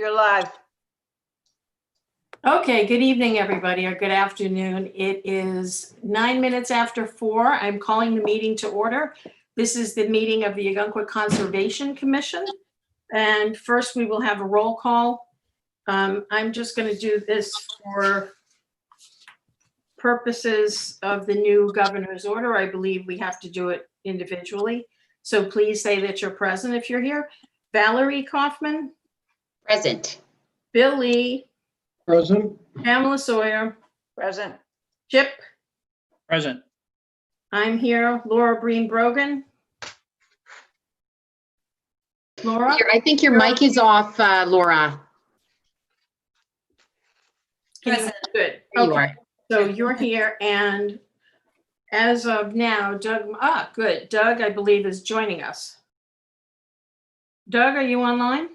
You're live. Okay, good evening, everybody, or good afternoon. It is 9 minutes after 4. I'm calling the meeting to order. This is the meeting of the Ogunquit Conservation Commission. And first, we will have a roll call. I'm just going to do this for purposes of the new governor's order. I believe we have to do it individually. So please say that you're present if you're here. Valerie Kaufman. Present. Bill Lee. Present. Pamela Sawyer. Present. Chip. Present. I'm here. Laura Breen Brogan. Laura? I think your mic is off, Laura. Good. There you Okay. are. So you're here, and as of now, Doug, good. Doug, I believe, is joining us. Doug, are you online?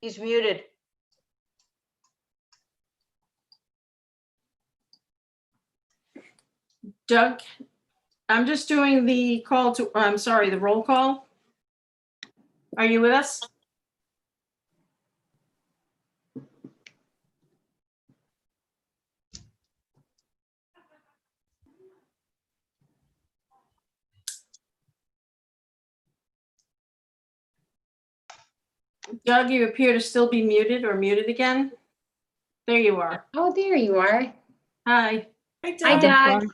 He's muted. Doug, I'm just doing the call to, I'm sorry, the roll call. Are you with us? Doug, you appear to still be muted or muted again. There you are. Oh, there you are. Hi. Hi, Doug.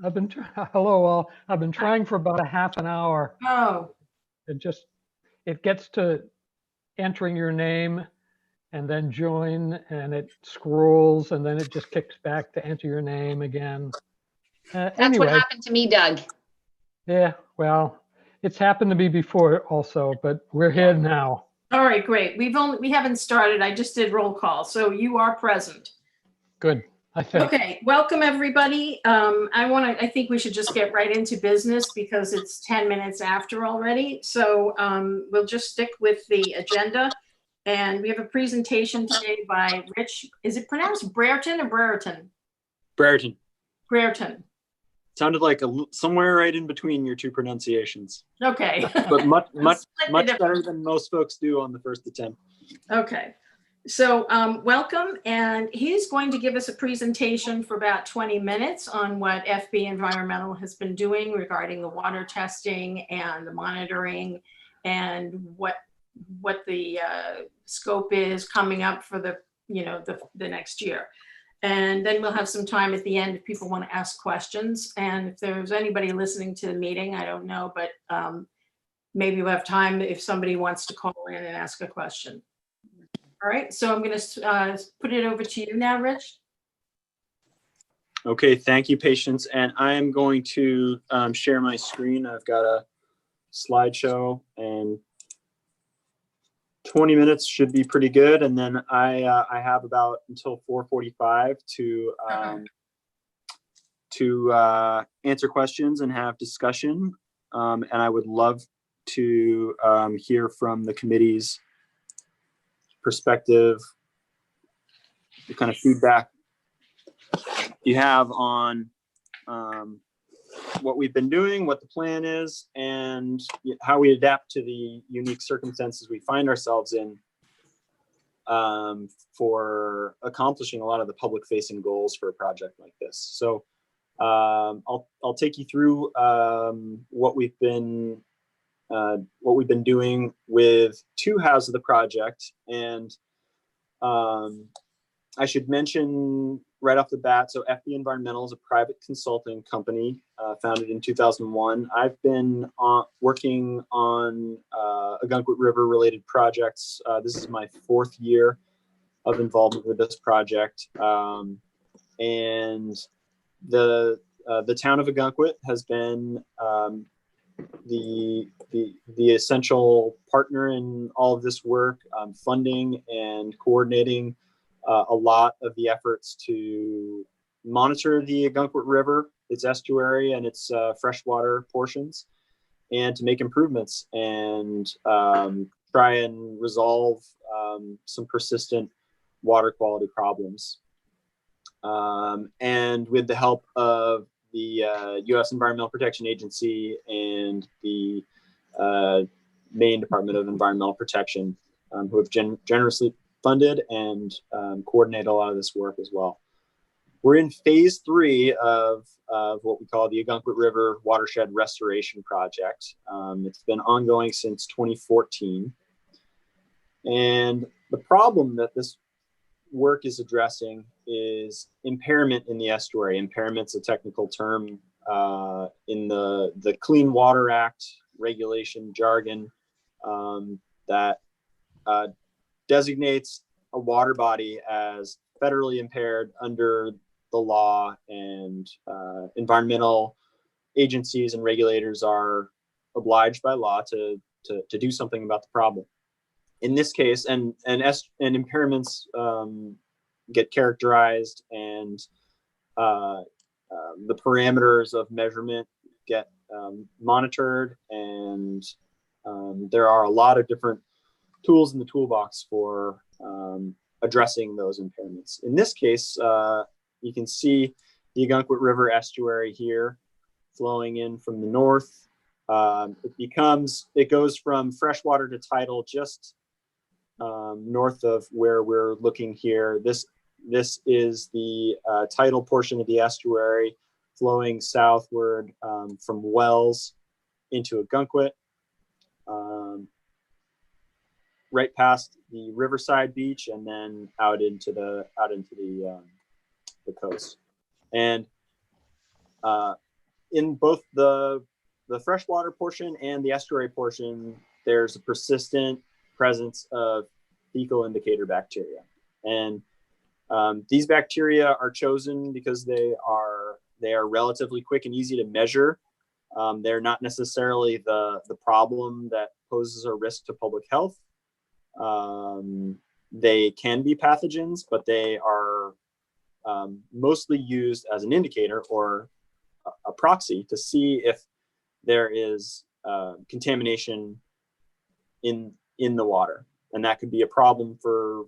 Hello all. I've been trying for about a half an hour. Oh, It gets to entering your name and then join, and it scrolls, and then it just kicks back to enter your name again. That's Anyway, what happened to me, Doug. yeah, well, it's happened to me before also, but we're here now. all right, great. We haven't started. I just did roll call. So you are present. Good, I think. Okay, welcome everybody. I think we should just get right into business because it's 10 minutes after already. So we'll just stick with the agenda. And we have a presentation today by Rich. Is it pronounced Brereton or Brereton? Brereton. Brereton. Sounded like somewhere right in between your two pronunciations, Okay. but much Split it better than most folks do on the first attempt. Okay. So welcome, and he's going to give us a presentation for about 20 minutes on what FB Environmental has been doing regarding the water testing and the monitoring and what the scope is coming up for the next year. And then we'll have some time at the end if people want to ask questions. And if there's anybody listening to the meeting, I don't know, but maybe we'll have time if somebody wants to call in and ask a question. All right, so I'm going to put it over to you now, Rich. Okay, thank you, Patience. And I'm going to share my screen. I've got a slideshow, and 20 minutes should be pretty good. And then I have about until 4:45 to answer questions and have discussion. And I would love to hear from the committee's perspective, the kind of feedback you have on what we've been doing, what the plan is, and how we adapt to the unique circumstances we find ourselves in for accomplishing a lot of the public-facing goals for a project like this. So I'll take you through what we've been doing with two halves of the project. And I should mention right off the bat, so FB Environmental is a private consulting company founded in 2001. I've been working on Ogunquit River related projects. This is my 4th year of involvement with this project. And the town of Ogunquit has been the essential partner in all of this work, funding and coordinating a lot of the efforts to monitor the Ogunquit River, its estuary and its freshwater portions, and to make improvements and try and resolve some persistent water quality problems. And with the help of the U.S. Environmental Protection Agency and the Maine Department of Environmental Protection, who have generously funded and coordinate a lot of this work as well. We're in phase 3 of what we call the Ogunquit River Watershed Restoration Project. It's been ongoing since 2014. And the problem that this work is addressing is impairment in the estuary. Impairment's a technical term in the Clean Water Act regulation jargon that designates a water body as federally impaired under the law, and environmental agencies and regulators are obliged by law to do something about the problem. In this case, and impairments get characterized, and the parameters of measurement get monitored, and there are a lot of different tools in the toolbox for addressing those impairments. In this case, you can see the Ogunquit River estuary here flowing in from the north. It goes from freshwater to tidal just north of where we're looking here. This is the tidal portion of the estuary flowing southward from Wells into Ogunquit, right past the Riverside Beach, and then out into the coast. And in both the freshwater portion and the estuary portion, there's a persistent presence of fecal indicator bacteria. And these bacteria are chosen because they are relatively quick and easy to measure. They're not necessarily the problem that poses a risk to public health. They can be pathogens, but they are mostly used as an indicator or a proxy to see if there is contamination in the water. And that could be a problem for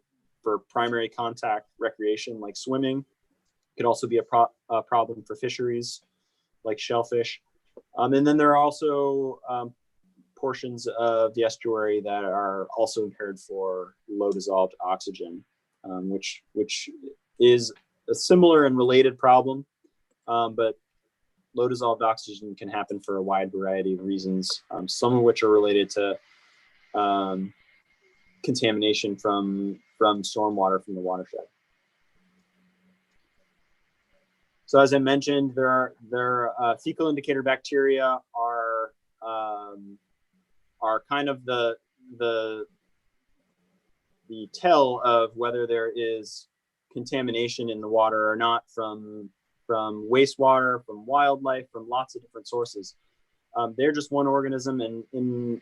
primary contact recreation like swimming. It could also be a problem for fisheries like shellfish. And then there are also portions of the estuary that are also impaired for low dissolved oxygen, which is a similar and related problem, but low dissolved oxygen can happen for a wide variety of reasons, some of which are related to contamination from stormwater from the watershed. So as I mentioned, fecal indicator bacteria are kind of the tell of whether there is contamination in the water or not from wastewater, from wildlife, from lots of different sources. They're just one organism, and in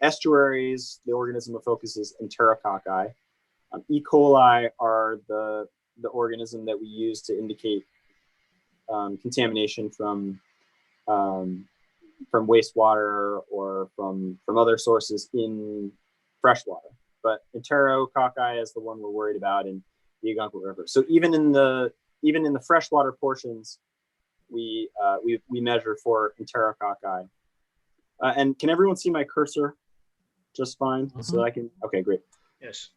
estuaries, the organism of focus is Enterococci. E. coli are the organism that we use to indicate contamination from wastewater or from other sources in freshwater. But Enterococci is the one we're worried about in the Ogunquit River. So even in the freshwater portions, we measure for Enterococci. And can everyone see my cursor just fine? Mm-hmm. So I can, okay, great. Yes.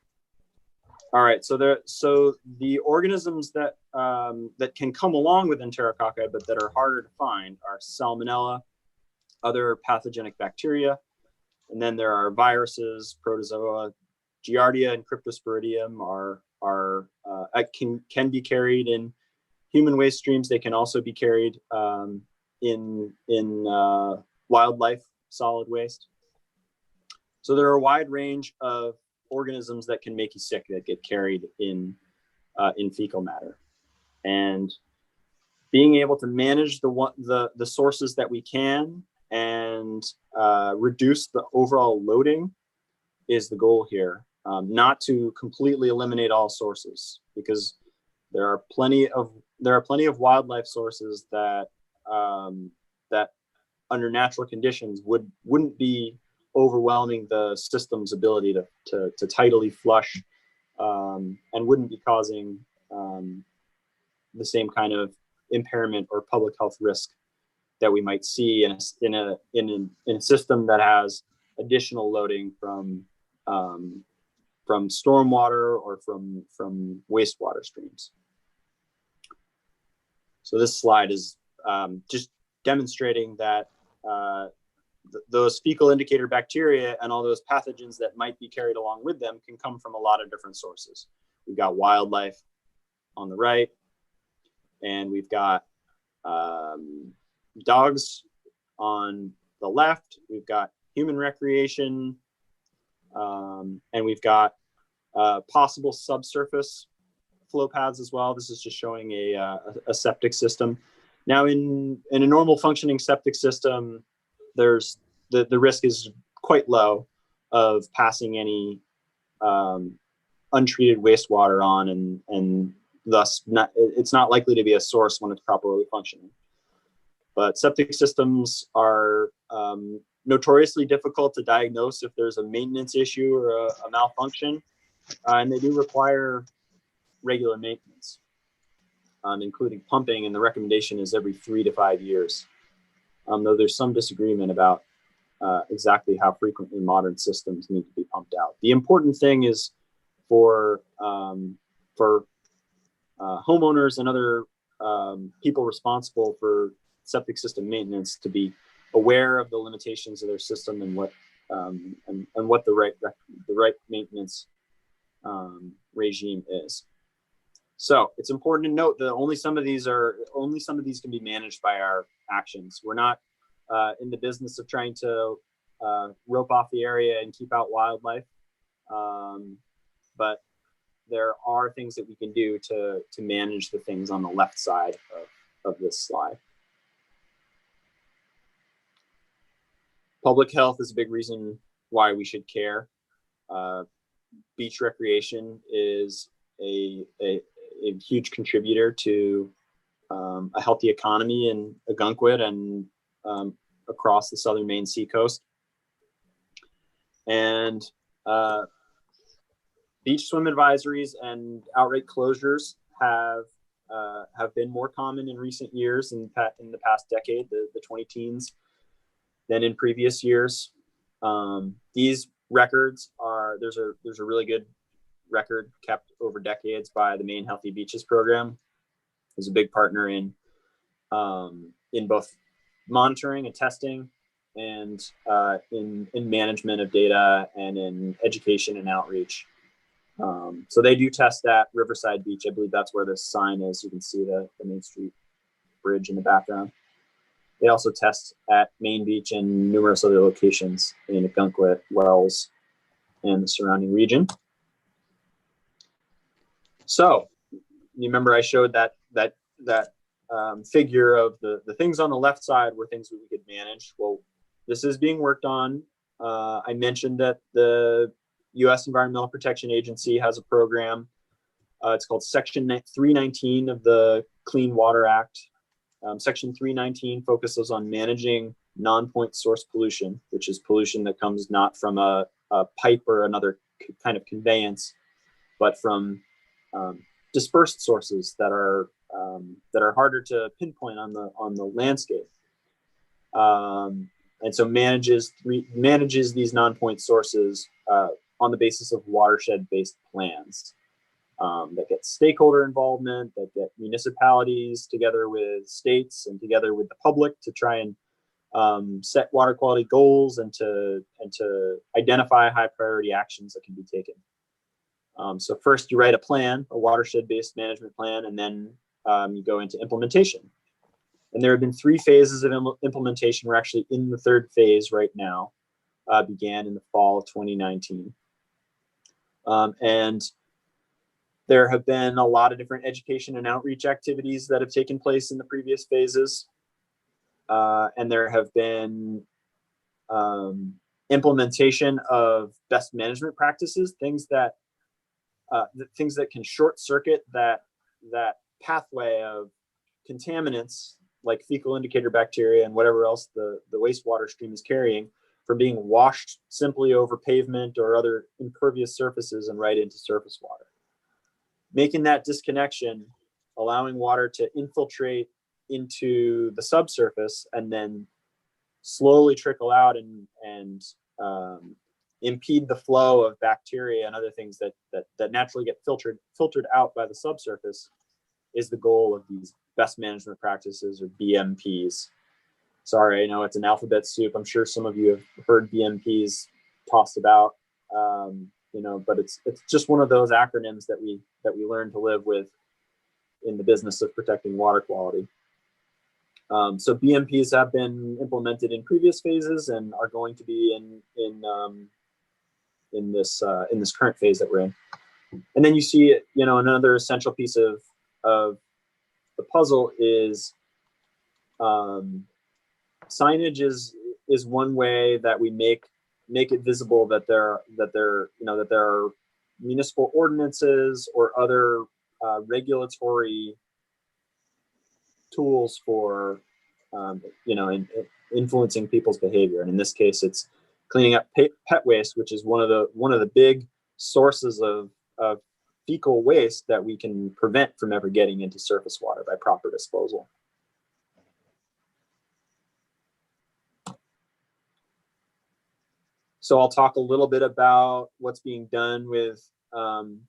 All right, so the organisms that can come along with Enterococci but that are harder to find are Salmonella, other pathogenic bacteria, and then there are viruses, protozoa. Giardia and Cryptosporidium can be carried in human waste streams. They can also be carried in wildlife solid waste. So there are a wide range of organisms that can make you sick that get carried in fecal matter, and being able to manage the sources that we can and reduce the overall loading is the goal here. Not to completely eliminate all sources, because there are plenty of wildlife sources that under natural conditions wouldn't be overwhelming the system's ability to tidally flush, and wouldn't be causing the same kind of impairment or public health risk that we might see in a system that has additional loading from stormwater or from wastewater streams. So this slide is just demonstrating that those fecal indicator bacteria and all those pathogens that might be carried along with them can come from a lot of different sources. We've got wildlife on the right, and we've got dogs on the left. We've got human recreation, and we've got possible subsurface flow paths as well. This is just showing a septic system. Now, in a normal functioning septic system, there's the risk is quite low of passing any untreated wastewater on, and thus it's not likely to be a source when it's properly functioning. But septic systems are notoriously difficult to diagnose if there's a maintenance issue or a malfunction, and they do require regular maintenance, including pumping, and the recommendation is every 3 to 5 years. Though there's some disagreement about exactly how frequently modern systems need to be pumped out. The important thing is for homeowners and other people responsible for septic system maintenance to be aware of the limitations of their system and what the right maintenance regime is. So it's important to note that only some of these can be managed by our actions. We're not in the business of trying to rope off the area and keep out wildlife, but there are things that we can do to manage the things on the left side of this slide. Public health is a big reason why we should care. Beach recreation is a huge contributor to a healthy economy in Ogunquit and across the southern Maine seacoast. And beach swim advisories and outright closures have been more common in recent years, in the past decade, the 20 teens, than in previous years. These records there's a really good record kept over decades by the Maine Healthy Beaches program. Is a big partner in both monitoring and testing, and in management of data, and in education and outreach. So they do test at Riverside Beach. I believe that's where this sign is. You can see the Main Street Bridge in the background. They also test at Main Beach and numerous other locations in Ogunquit, Wells, and the surrounding region. So you remember I showed that figure of the things on the left side were things that we could manage. Well, this is being worked on. I mentioned that the U.S. Environmental Protection Agency has a program. It's called Section 319 of the Clean Water Act. Section 319 focuses on managing non-point source pollution, which is pollution that comes not from a pipe or another kind of conveyance, but from dispersed sources that are harder to pinpoint on the landscape, and so manages these non-point sources on the basis of watershed-based plans that get stakeholder involvement, that get municipalities together with states and together with the public to try and set water quality goals and to identify high priority actions that can be taken. So first you write a plan, a watershed-based management plan, and then you go into implementation. And there have been 3 phases of implementation. We're actually in the 3rd phase right now, began in the fall of 2019. And there have been a lot of different education and outreach activities that have taken place in the previous phases. And there have been implementation of best management practices, things that can short circuit that pathway of contaminants like fecal indicator bacteria and whatever else the wastewater stream is carrying from being washed simply over pavement or other impervious surfaces and right into surface water. Making that disconnection, allowing water to infiltrate into the subsurface and then slowly trickle out and impede the flow of bacteria and other things that naturally get filtered out by the subsurface is the goal of these best management practices, or BMPs. Sorry, I know it's an alphabet soup. I'm sure some of you have heard BMPs tossed about, but it's just one of those acronyms that we learn to live with in the business of protecting water quality. So BMPs have been implemented in previous phases and are going to be in this current phase that we're in. And then you see, another essential piece of the puzzle is signage is one way that we make it visible that there are municipal ordinances or other regulatory tools for influencing people's behavior. And in this case, it's cleaning up pet waste, which is one of the big sources of fecal waste that we can prevent from ever getting into surface water by proper disposal. So I'll talk a little bit about what's being done with some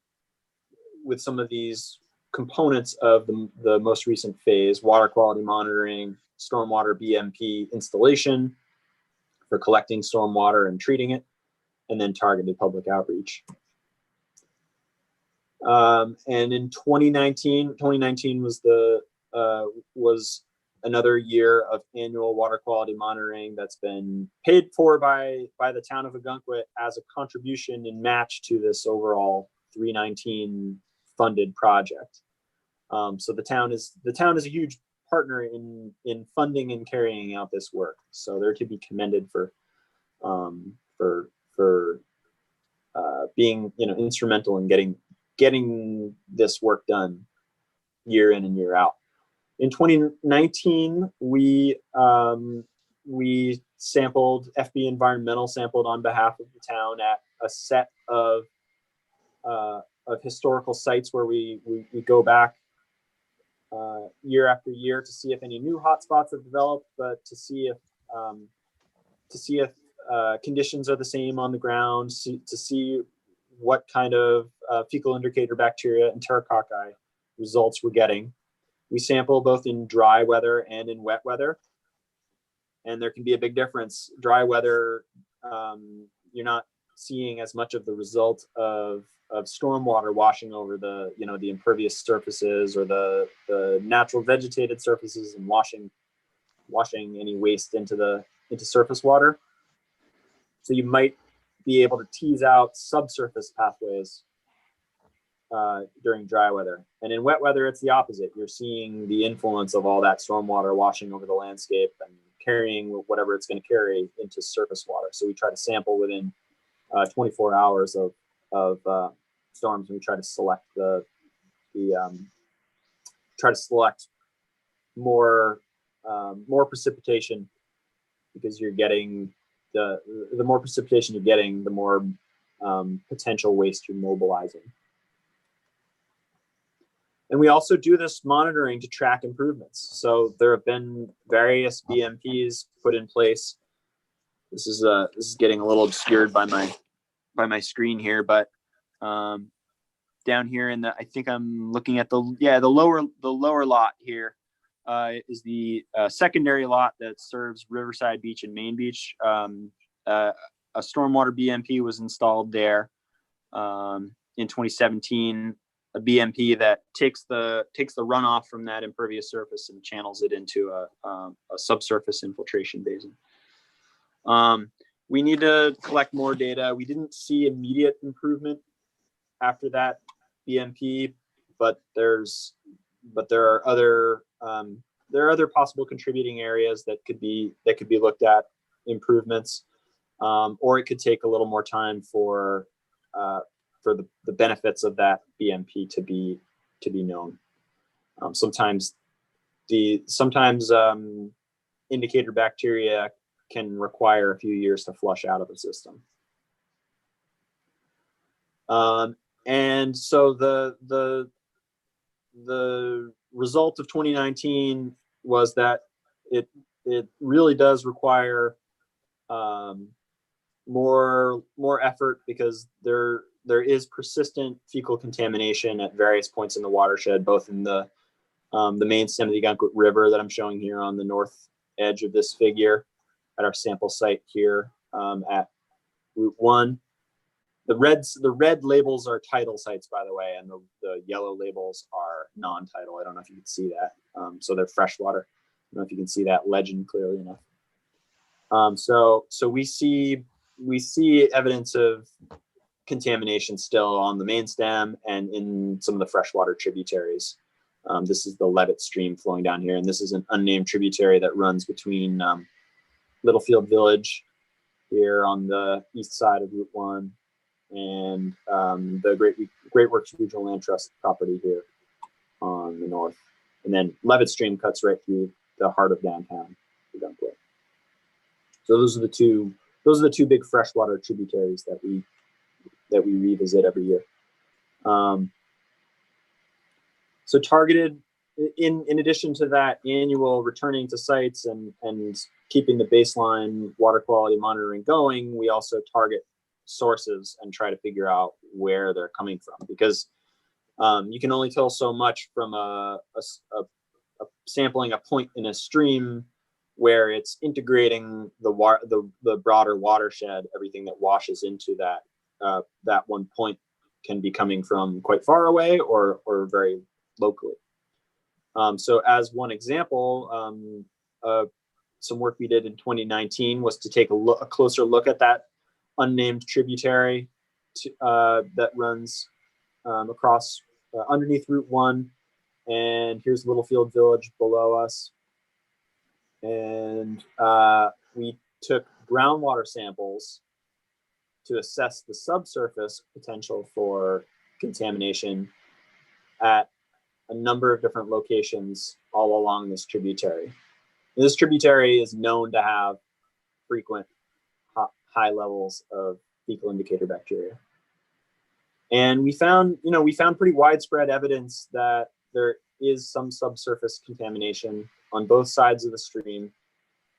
of these components of the most recent phase: water quality monitoring, stormwater BMP installation for collecting stormwater and treating it, and then targeted public outreach. And in 2019 was another year of annual water quality monitoring that's been paid for by the town of Ogunquit as a contribution and match to this overall 319 funded project. So the town is a huge partner in funding and carrying out this work. So they're to be commended for being instrumental in getting this work done year in and year out. In 2019, we sampled, FB Environmental sampled on behalf of the town at a set of historical sites where we go back year after year to see if any new hotspots have developed, but to see if conditions are the same on the ground, to see what kind of fecal indicator bacteria and pterococci results we're getting. We sample both in dry weather and in wet weather, and there can be a big difference. Dry weather, you're not seeing as much of the result of stormwater washing over the impervious surfaces or the natural vegetated surfaces and washing any waste into surface water. So you might be able to tease out subsurface pathways during dry weather. And in wet weather, it's the opposite. You're seeing the influence of all that stormwater washing over the landscape and carrying whatever it's going to carry into surface water. So we try to sample within 24 hours of storms, and we try to select more precipitation, because you're getting the more precipitation you're getting, the more potential waste you're mobilizing. And we also do this monitoring to track improvements. So there have been various BMPs put in place. This is getting a little obscured by my screen here, but down here I think I'm looking at the lower lot here is the secondary lot that serves Riverside Beach and Main Beach. A stormwater BMP was installed there in 2017. A BMP that takes the runoff from that impervious surface and channels it into a subsurface infiltration basin. We need to collect more data. We didn't see immediate improvement after that BMP, but there are other possible contributing areas that could be looked at, improvements, or it could take a little more time for the benefits of that BMP to be known. Sometimes indicator bacteria can require a few years to flush out of the system. And so the result of 2019 was that it really does require more effort because there is persistent fecal contamination at various points in the watershed, both in the main stem of the Ogunquit River that I'm showing here on the north edge of this figure at our sample site here at Route 1. The red labels are tidal sites, by the way, and the yellow labels are non-tidal. I don't know if you can see that. So they're freshwater. I don't know if you can see that legend clearly enough. So we see evidence of contamination still on the main stem and in some of the freshwater tributaries. This is the Levitt stream flowing down here, and this is an unnamed tributary that runs between Littlefield Village here on the east side of Route 1 and the Great Works Regional Land Trust property here on the north. And then Levitt stream cuts right through the heart of downtown Ogunquit. So those are the two big freshwater tributaries that we revisit every year. So targeted, in addition to that annual returning to sites and keeping the baseline water quality monitoring going, we also target sources and try to figure out where they're coming from, because you can only tell so much from a sampling a point in a stream where it's integrating the broader watershed. Everything that washes into that one point can be coming from quite far away or very locally. So as one example, some work we did in 2019 was to take a closer look at that unnamed tributary that runs across underneath Route 1. And here's Littlefield Village below us. And we took groundwater samples to assess the subsurface potential for contamination at a number of different locations all along this tributary. And this tributary is known to have frequent high levels of fecal indicator bacteria. And we found pretty widespread evidence that there is some subsurface contamination on both sides of the stream.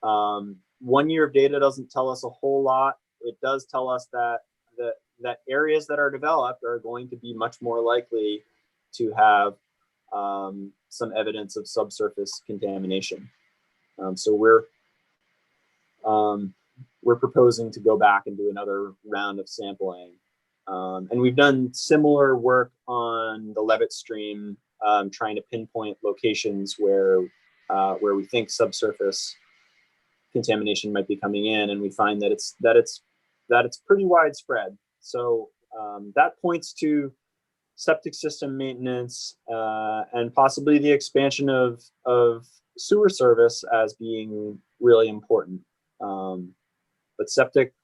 1 year of data doesn't tell us a whole lot. It does tell us that areas that are developed are going to be much more likely to have some evidence of subsurface contamination. So we're proposing to go back and do another round of sampling. And we've done similar work on the Levitt stream, trying to pinpoint locations where we think subsurface contamination might be coming in, and we find that it's pretty widespread. So that points to septic system maintenance and possibly the expansion of sewer service as being really important. But septic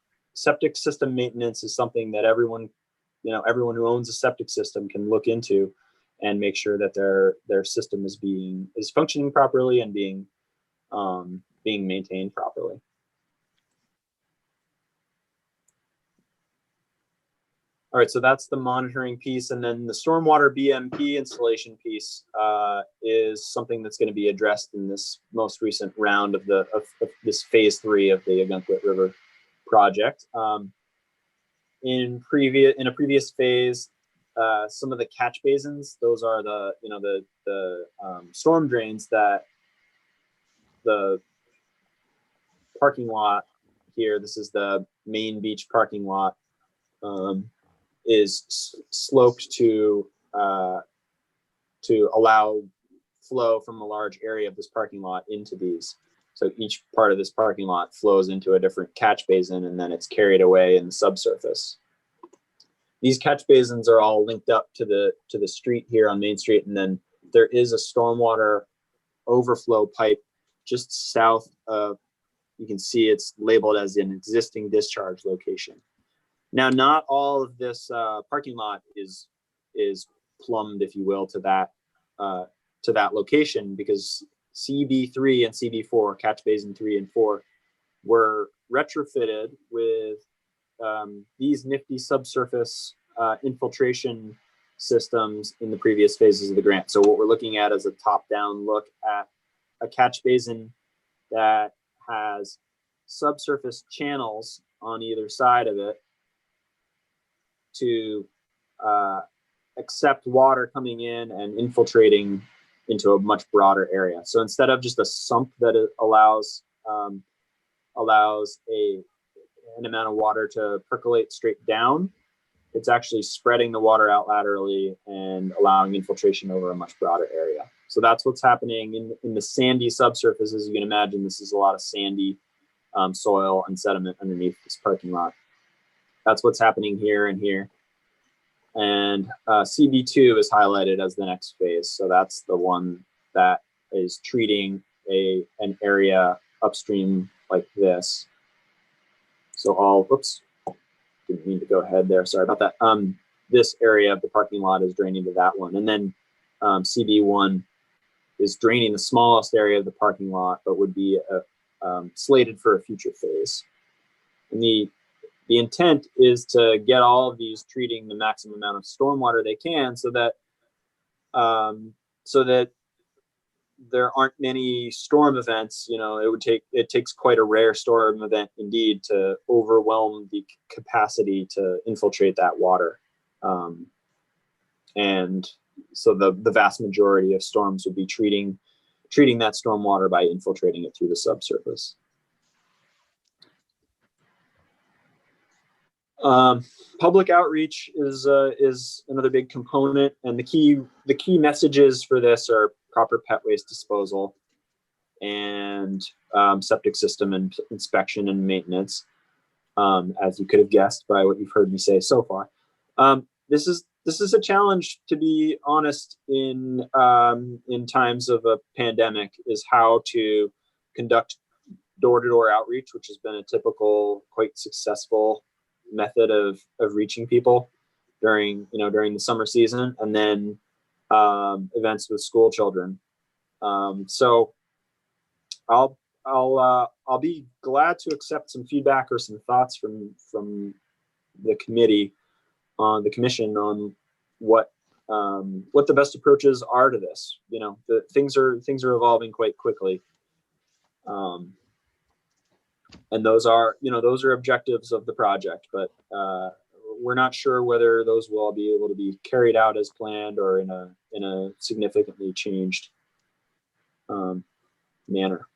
system maintenance is something that everyone who owns a septic system can look into and make sure that their system is functioning properly and being maintained properly. All right, so that's the monitoring piece, and then the stormwater BMP installation piece is something that's going to be addressed in this most recent round of this phase 3 of the Ogunquit River project. In a previous phase, some of the catch basins, those are the storm drains that the parking lot here. This is the main beach parking lot. Is sloped to allow flow from a large area of this parking lot into these. So each part of this parking lot flows into a different catch basin, and then it's carried away in the subsurface. These catch basins are all linked up to the street here on Main Street, and then there is a stormwater overflow pipe just south of. You can see it's labeled as an existing discharge location. Now, not all of this parking lot is plumbed, if you will, to that location, because CB3 and CB4, catch basin 3 and 4, were retrofitted with these nifty subsurface infiltration systems in the previous phases of the grant. So what we're looking at is a top-down look at a catch basin that has subsurface channels on either side of it to accept water coming in and infiltrating into a much broader area. So instead of just a sump that allows an amount of water to percolate straight down, it's actually spreading the water out laterally and allowing infiltration over a much broader area. So that's what's happening in the sandy subsurface. As you can imagine, this is a lot of sandy soil and sediment underneath this parking lot. That's what's happening here and here. And CB2 is highlighted as the next phase. So that's the one that is treating an area upstream like this. So oops, didn't mean to go ahead there. Sorry about that. This area of the parking lot is draining to that one. And then CB1 is draining the smallest area of the parking lot, but would be slated for a future phase. And the intent is to get all of these treating the maximum amount of stormwater they can, so that there aren't many storm events. You know, it takes quite a rare storm event indeed to overwhelm the capacity to infiltrate that water. And so the vast majority of storms would be treating that storm water by infiltrating it through the subsurface. Public outreach is another big component, and the key messages for this are proper pet waste disposal and septic system and inspection and maintenance, as you could have guessed by what you've heard me say so far. This is a challenge, to be honest, in times of a pandemic, is how to conduct door-to-door outreach, which has been a typical, quite successful method of reaching people during the summer season, and then events with school children. So I'll be glad to accept some feedback or some thoughts from the committee on the commission on what the best approaches are to this. You know, the things are evolving quite quickly. And those are objectives of the project, but we're not sure whether those will all be able to be carried out as planned or in a significantly changed manner.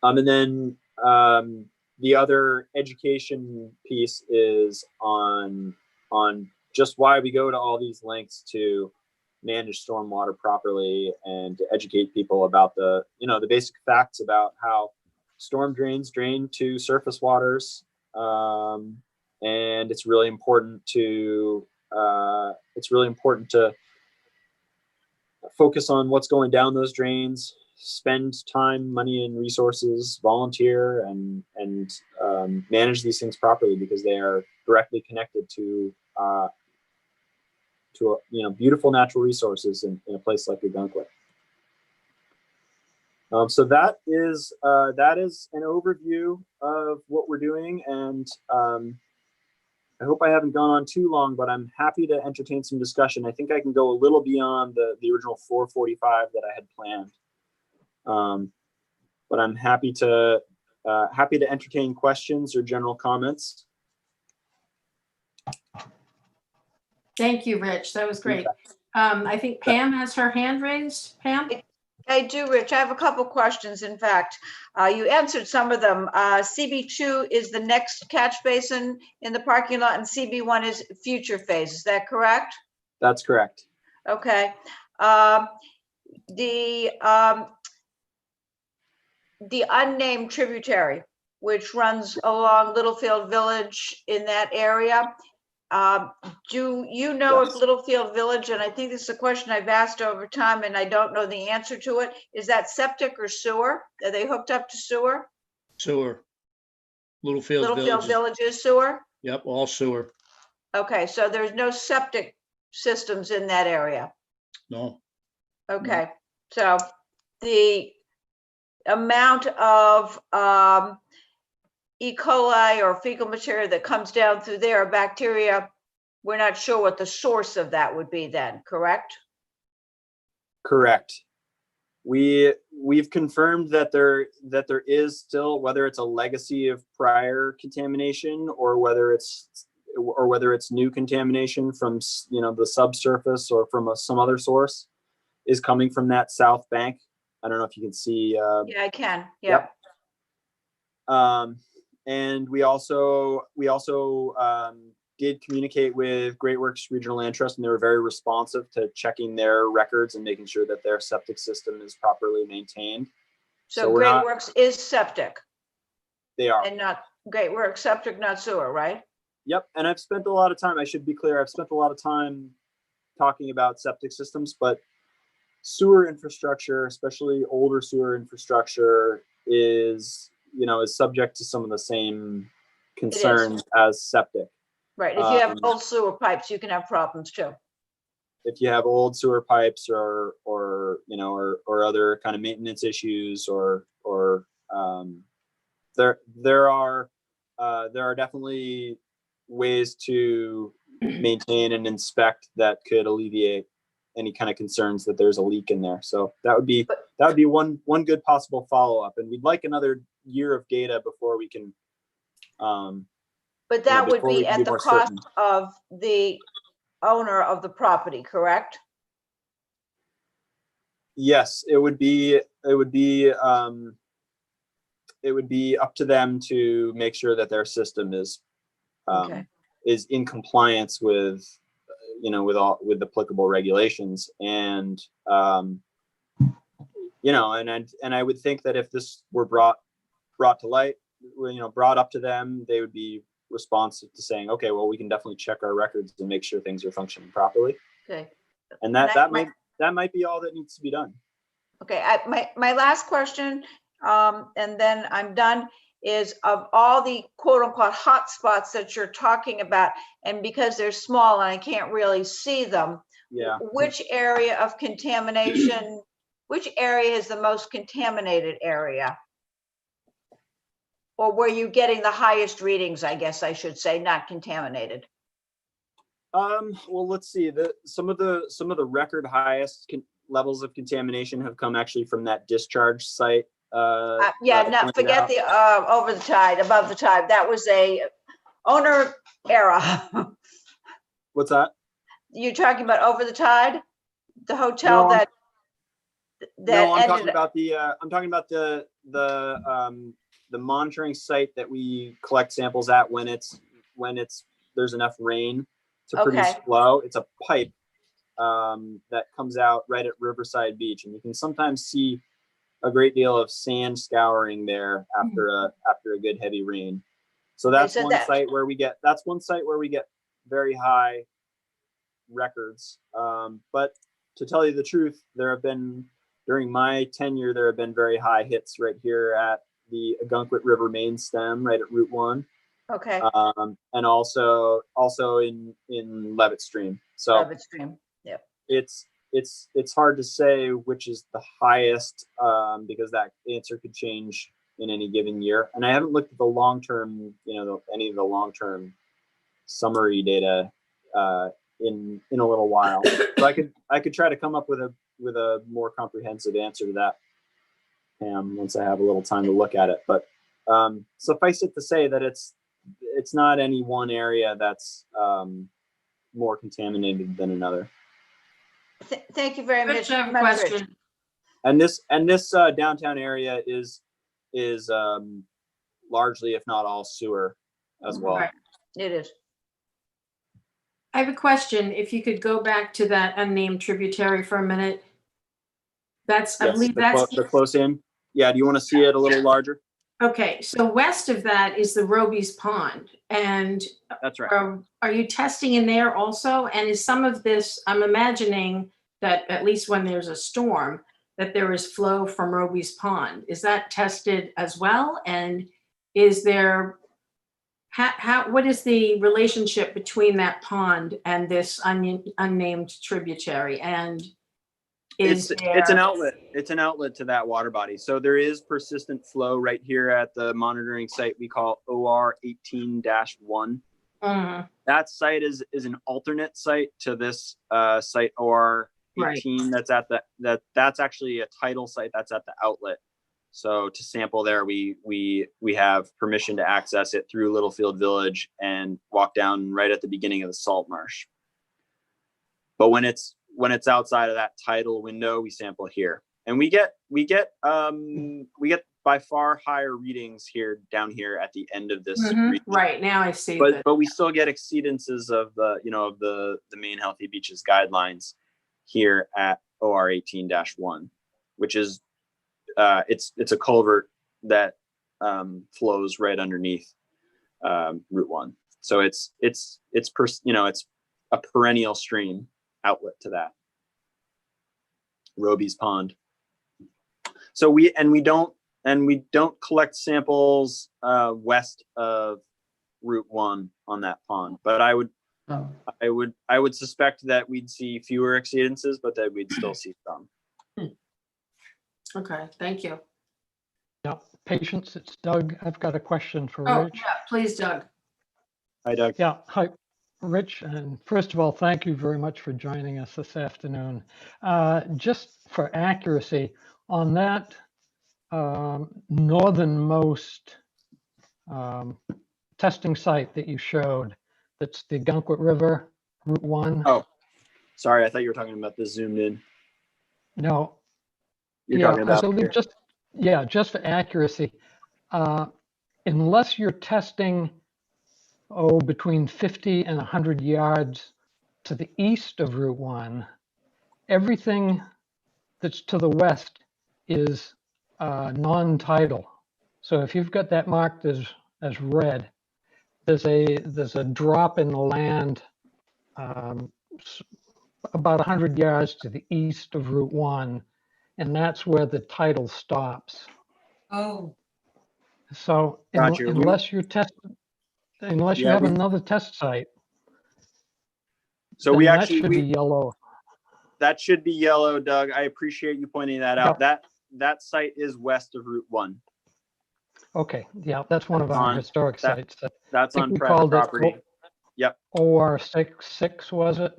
And then the other education piece is on just why we go to all these lengths to manage stormwater properly and to educate people about the basic facts about how storm drains drain to surface waters, and it's really important to focus on what's going down those drains, spend time, money, and resources, volunteer, and manage these things properly, because they are directly connected to beautiful natural resources in a place like Ogunquit. So that is an overview of what we're doing, and I hope I haven't gone on too long, but I'm happy to entertain some discussion. I think I can go a little beyond the original 4:45 that I had planned, but I'm happy to entertain questions or general comments. Thank you, Rich. That was great. I think Pam has her hand raised. Pam? I do, Rich. I have a couple questions. In fact, you answered some of them. CB2 is the next catch basin in the parking lot, and CB1 is future phase. Is that correct? That's correct. Okay. The unnamed tributary, which runs along Littlefield Village in that area, do you know Yes. if Littlefield Village, and I think this is a question I've asked over time and I don't know the answer to it, is that septic or sewer? Are they hooked up to sewer? Sewer. Littlefield Littlefield Village. Village is sewer? Yep, all sewer. Okay, so there's no septic systems in that area. No. Okay, so the amount of E. coli or fecal material that comes down through there, or bacteria, we're not sure what the source of that would be then, correct? Correct. We've confirmed that there is still, whether it's a legacy of prior contamination or whether it's new contamination from the subsurface or from some other source, is coming from that south bank. I don't know if you can see. Yeah, I can. Yep. And we also did communicate with Great Works Regional Land Trust, and they were very responsive to checking their records and making sure that their septic system is properly maintained. So we're Great not- Works is septic They are. and not Great Works septic, not sewer, right? Yep. And I've spent a lot of time, I should be clear, I've spent a lot of time talking about septic systems, but sewer infrastructure, especially older sewer infrastructure, is subject to some of the same concerns as septic. Right. If you have Um, old sewer pipes, you can have problems too. If you have old sewer pipes or other kind of maintenance issues there are definitely ways to maintain and inspect that could alleviate any kind of concerns that there's a leak in there. So that would be one good possible follow-up, and we'd like another year of data before we can But that would before we be can at be the more cost certain. of the owner of the property, correct? Yes, it would be up to them to make sure that their system is Okay. is in compliance with with applicable regulations, and I would think that if this were brought to light, brought up to them, they would be responsive to saying, okay, well, we can definitely check our records and make sure things are functioning properly. Okay. And And that might be all that needs to be done. Okay, my last question, and then I'm done, is of all the quote unquote hot spots that you're talking about, and because they're small and I can't really see them, Yeah. which area of contamination, which area is the most contaminated area? Or were you getting the highest readings, I guess I should say, not contaminated? Well, let's see. Some of the record highest levels of contamination have come actually from that discharge site. Yeah, that I no, pointed forget out. the over the tide, above the tide. That was a owner error. What's that? You're talking about over the tide, the hotel No, that I'm ended. talking about the monitoring site that we collect samples at when there's enough rain to produce Okay. flow. It's a pipe that comes out right at Riverside Beach, and you can sometimes see a great deal of sand scouring there after a good heavy rain. So that's so one site where we get very high records. But to tell you the truth, during my tenure, there have been very high hits right here at the Ogunquit River main stem, right at Route 1. Okay. And also in Levitt Stream. So Rabbit stream. Yep. it's hard to say which is the highest, because that answer could change in any given year. And I haven't looked at the long-term, any of the long-term summary data in a little while. So I could try to come up with a more comprehensive answer to that, Pam, once I have a little time to look at it. But suffice it to say that it's not any one area that's more contaminated than another. Thank you very Rich, much. I have a much, Rich. question. And this downtown area is largely, if not all, sewer as well. Right. It is. I have a question. If you could go back to that unnamed tributary for a minute. I believe that's, the close in. Yeah, do you want to see it a little larger? okay. So west of that is the Roby's Pond. And That's right. are you testing in there also? And is some of this, I'm imagining that at least when there's a storm, that there is flow from Roby's Pond. Is that tested as well? And is there, what is the relationship between that pond and this unnamed tributary? And It's an outlet. It's an outlet to that water body. So there is persistent flow right here at the monitoring site we call OR 18-1. Mm-hmm. That site is an alternate site to this site OR Right. 18 that's at that's actually a tidal site that's at the outlet. So to sample there, we have permission to access it through Littlefield Village and walk down right at the beginning of the salt marsh. But when it's outside of that tidal window, we sample here, and we get by far higher readings here down here at the end of this. Mhm. Right, now I see But that. but we still get exceedances of the Maine Healthy Beaches guidelines here at OR 18-1, which is it's a culvert that flows right underneath Route 1. So it's a perennial stream outlet to that. Roby's Pond. So we don't collect samples west of Route 1 on that pond, but I would suspect that we'd see fewer exceedances, but that we'd still see some. Okay, thank you. Yeah, patience, it's Doug. I've got a question for Oh, Rich. yeah, please, Doug. Hi, Doug. Yeah, hi, Rich. And first of all, thank you very much for joining us this afternoon. Just for accuracy, on that northernmost testing site that you showed, that's the Ogunquit River, Route 1. Oh, sorry, I thought you were talking about the zoomed in. No, You're yeah, talking about so here. just for accuracy, unless you're testing, between 50 and 100 yards to the east of Route 1, everything that's to the west is non-tidal. So if you've got that marked as red, there's a drop in the land about 100 yards to the east of Route 1, and that's where the tidal stops. Oh. So Got you. unless you Yeah, have another test site, So then we that actually should be yellow. that should be yellow, Doug. I appreciate you pointing that out. Yep. That site is west of Route 1. Okay, yeah, that's one of our historic sites. I That's think on we private called property. it Yep. OR 6, was it?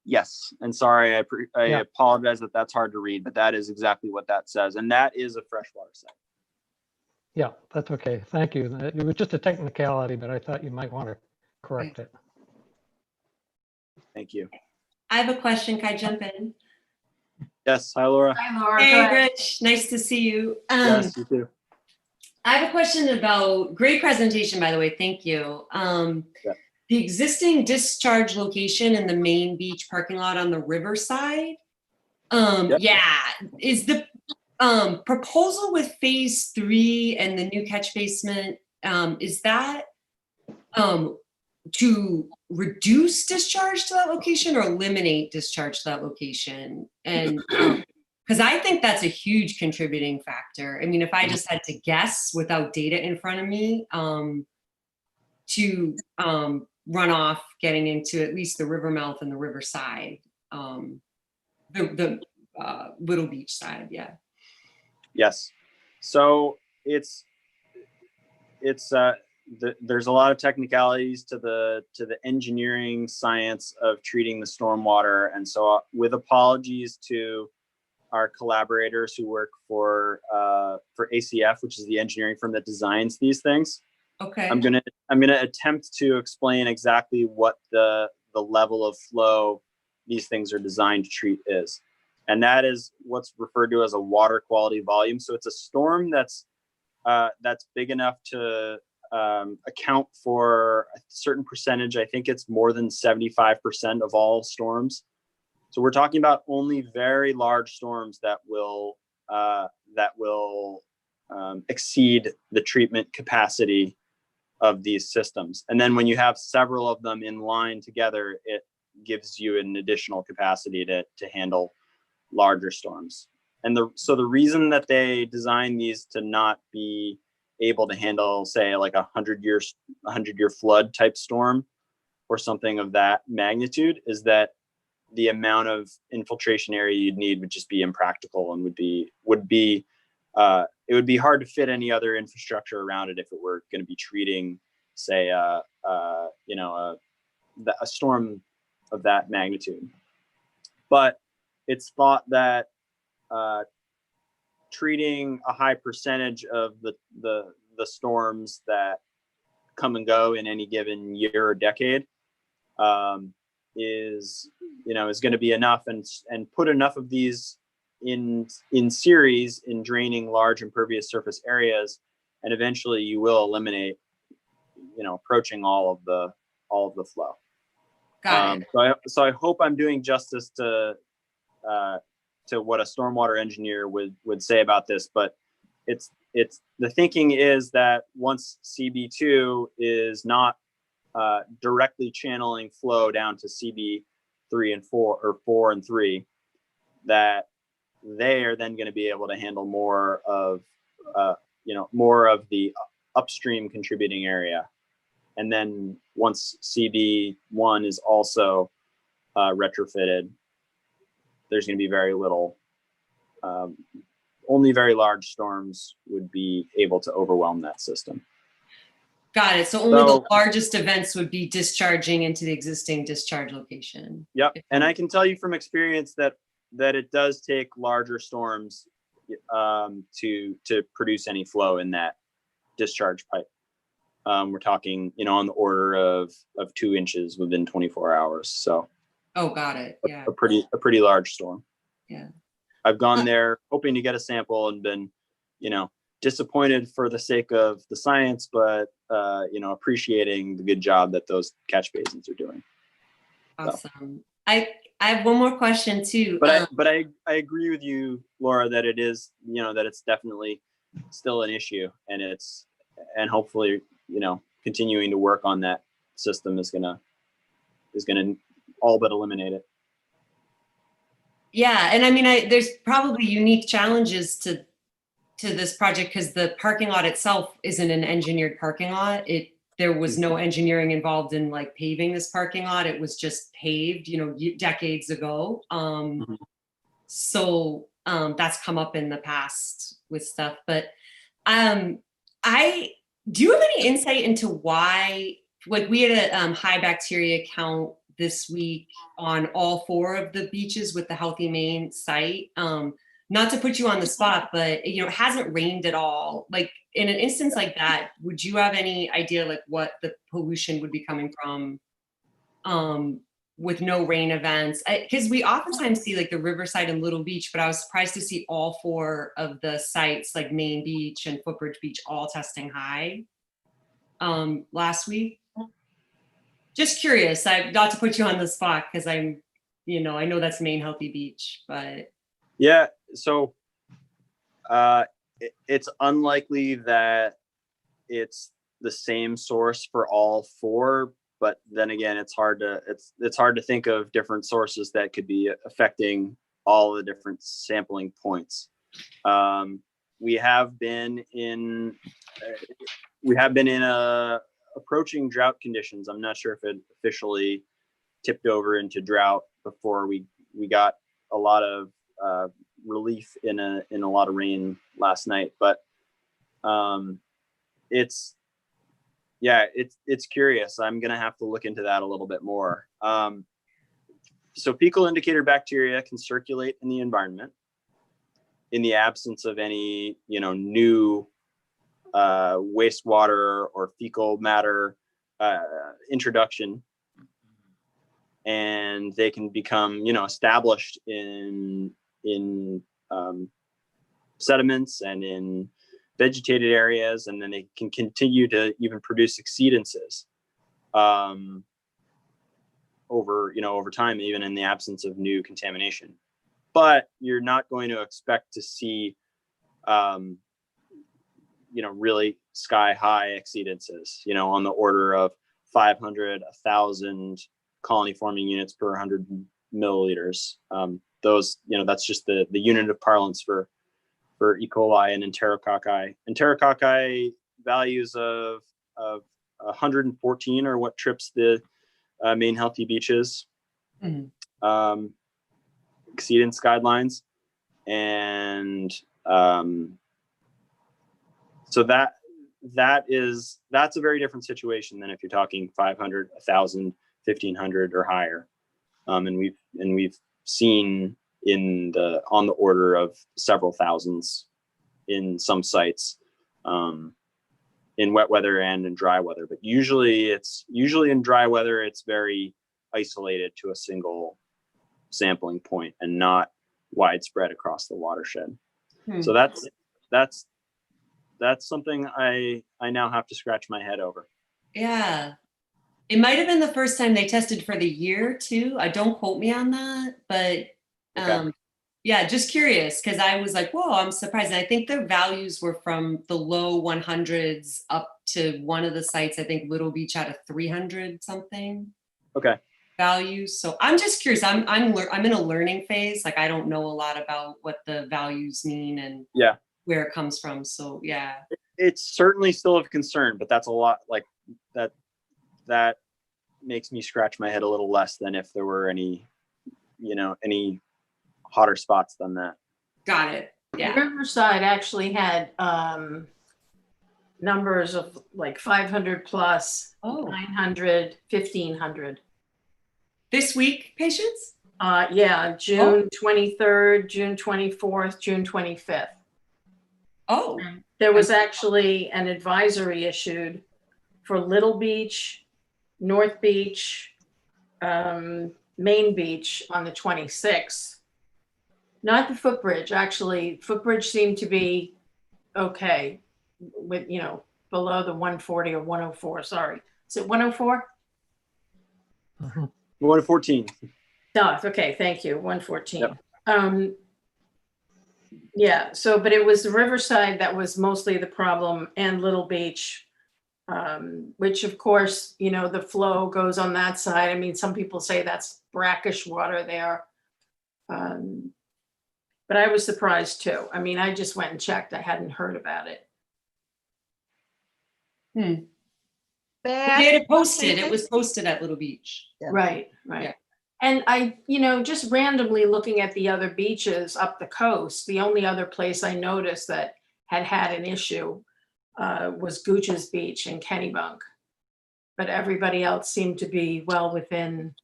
Yes, and sorry, I Yeah. apologize that that's hard to read, but that is exactly what that says, and that is a freshwater site. Yeah, that's okay. Thank you. It was just a technicality, but I thought you might want to correct it. Thank you. I have a question. Can I jump in? Yes, hi Laura. Hi, Laura. Go Hey, ahead. Rich. Nice to see you. Yes, you too. I have a question about, great presentation, by the way. Thank you. Yeah. The existing discharge location in the main beach parking lot on the riverside. Yep. Yeah, is the proposal with phase 3 and the new catch basement, is that to reduce discharge to that location or eliminate discharge to that location? And because I think that's a huge contributing factor. I mean, if I just had to guess without data in front of me, to runoff getting into at least the river mouth and the riverside, the Little Beach side, yeah. Yes. So there's a lot of technicalities to the engineering science of treating the stormwater, and so with apologies to our collaborators who work for ACF, which is the engineering firm that designs these things. Okay. I'm gonna attempt to explain exactly what the level of flow these things are designed to treat is, and that is what's referred to as a water quality volume. So it's a storm that's big enough to account for a certain percentage. I think it's more than 75% of all storms. So we're talking about only very large storms that will exceed the treatment capacity of these systems. And then when you have several of them in line together, it gives you an additional capacity to handle larger storms. And so the reason that they design these to not be able to handle, say, like a 100-year flood type storm or something of that magnitude is that the amount of infiltration area you'd need would just be impractical and it would be hard to fit any other infrastructure around it if it were going to be treating, say, a storm of that magnitude. But it's thought that treating a high percentage of the storms that come and go in any given year or decade is going to be enough, and put enough of these in series in draining large impervious surface areas, and eventually you will eliminate approaching all of the flow. Got it. So I hope I'm doing justice to what a stormwater engineer would say about this, but it's the thinking is that once CB2 is not directly channeling flow down to CB3 and 4, or 4 and 3, that they are then going to be able to handle more of the upstream contributing area. And then once CB1 is also retrofitted, there's going to be very little, only very large storms would be able to overwhelm that system. Got it. So only the largest events would be discharging into the existing discharge location. Yep. And I can tell you from experience that it does take larger storms to produce any flow in that discharge pipe. We're talking, on the order of 2 inches within 24 hours. So. Oh, got it. Yeah. A pretty large storm. Yeah. I've gone there hoping to get a sample and been, disappointed for the sake of the science, but appreciating the good job that those catch basins are doing. Awesome. So. I have one more question too. But I agree with you, Laura, that it is, that it's definitely still an issue, and hopefully, continuing to work on that system is gonna all but eliminate it. Yeah, and I mean, there's probably unique challenges to this project because the parking lot itself isn't an engineered parking lot. There was no engineering involved in like paving this parking lot. It was just paved, decades ago. So that's come up in the past with stuff. But do you have any insight into why? Like we had a high bacteria count this week on all 4 of the beaches with the Healthy Maine site. Not to put you on the spot, but it hasn't rained at all. Like in an instance like that, would you have any idea like what the pollution would be coming from with no rain events? Because we oftentimes see like the Riverside and Little Beach, but I was surprised to see all 4 of the sites like Main Beach and Footbridge Beach all testing high last week. Just curious, not to put you on the spot because I'm, I know that's Maine Healthy Beach, but. Yeah, so it's unlikely that it's the same source for all 4, but then again, it's hard to think of different sources that could be affecting all the different sampling points. We have been in approaching drought conditions. I'm not sure if it officially tipped over into drought before we got a lot of relief in a lot of rain last night, but it's curious. I'm gonna have to look into that a little bit more. So fecal indicator bacteria can circulate in the environment in the absence of any new wastewater or fecal matter introduction, and they can become established in sediments and in vegetated areas, and then they can continue to even produce exceedances over time, even in the absence of new contamination. But you're not going to expect to see really sky high exceedances, on the order of 500, 1,000 colony forming units per 100 milliliters. Those, that's just the unit of parlance for E. coli and enterococci. Enterococci values of 114 are what trips the Maine Healthy Beaches exceedance guidelines. And so that's a very different situation than if you're talking 500, 1,000, 1,500 or higher. And we've seen on the order of several thousands in some sites, in wet weather and in dry weather. But usually in dry weather, it's very isolated to a single sampling point and not widespread across the watershed. So that's something I now have to scratch my head over. Yeah. It might have been the first time they tested for the year too. I don't quote me on that, but Okay. yeah, just curious because I was like, whoa, I'm surprised. And I think their values were from the low 100s up to one of the sites, I think Little Beach had a 300 something Okay. values. So I'm just curious. I'm in a learning phase. Like I don't know a lot about what the values mean and Yeah. where it comes from. So yeah. It's certainly still of concern, but that's a lot like that makes me scratch my head a little less than if there were any hotter spots than that. Got it. Yeah. Riverside actually had numbers of like 500 plus, Oh, 900, 1500. this week, patients? Yeah, June 23rd, June 24th, June 25th. Oh, There was actually an advisory issued for Little Beach, North Beach, Main Beach on the 26th. Not the footbridge, actually. Footbridge seemed to be okay with, below the 140 or 104. Sorry. Is it 104? 114. No, okay, thank you. 114. Yep. Yeah, so, but it was the Riverside that was mostly the problem and Little Beach, which of course, the flow goes on that side. I mean, some people say that's brackish water there. But I was surprised too. I mean, I just went and checked. I hadn't heard about it. May I they ask had you it posted. something? It was posted at Little Beach. Yeah. Right. Yeah. And I, just randomly looking at the other beaches up the coast, the only other place I noticed that had an issue was Gooch's Beach in Kennebunk. But everybody else seemed to be well within.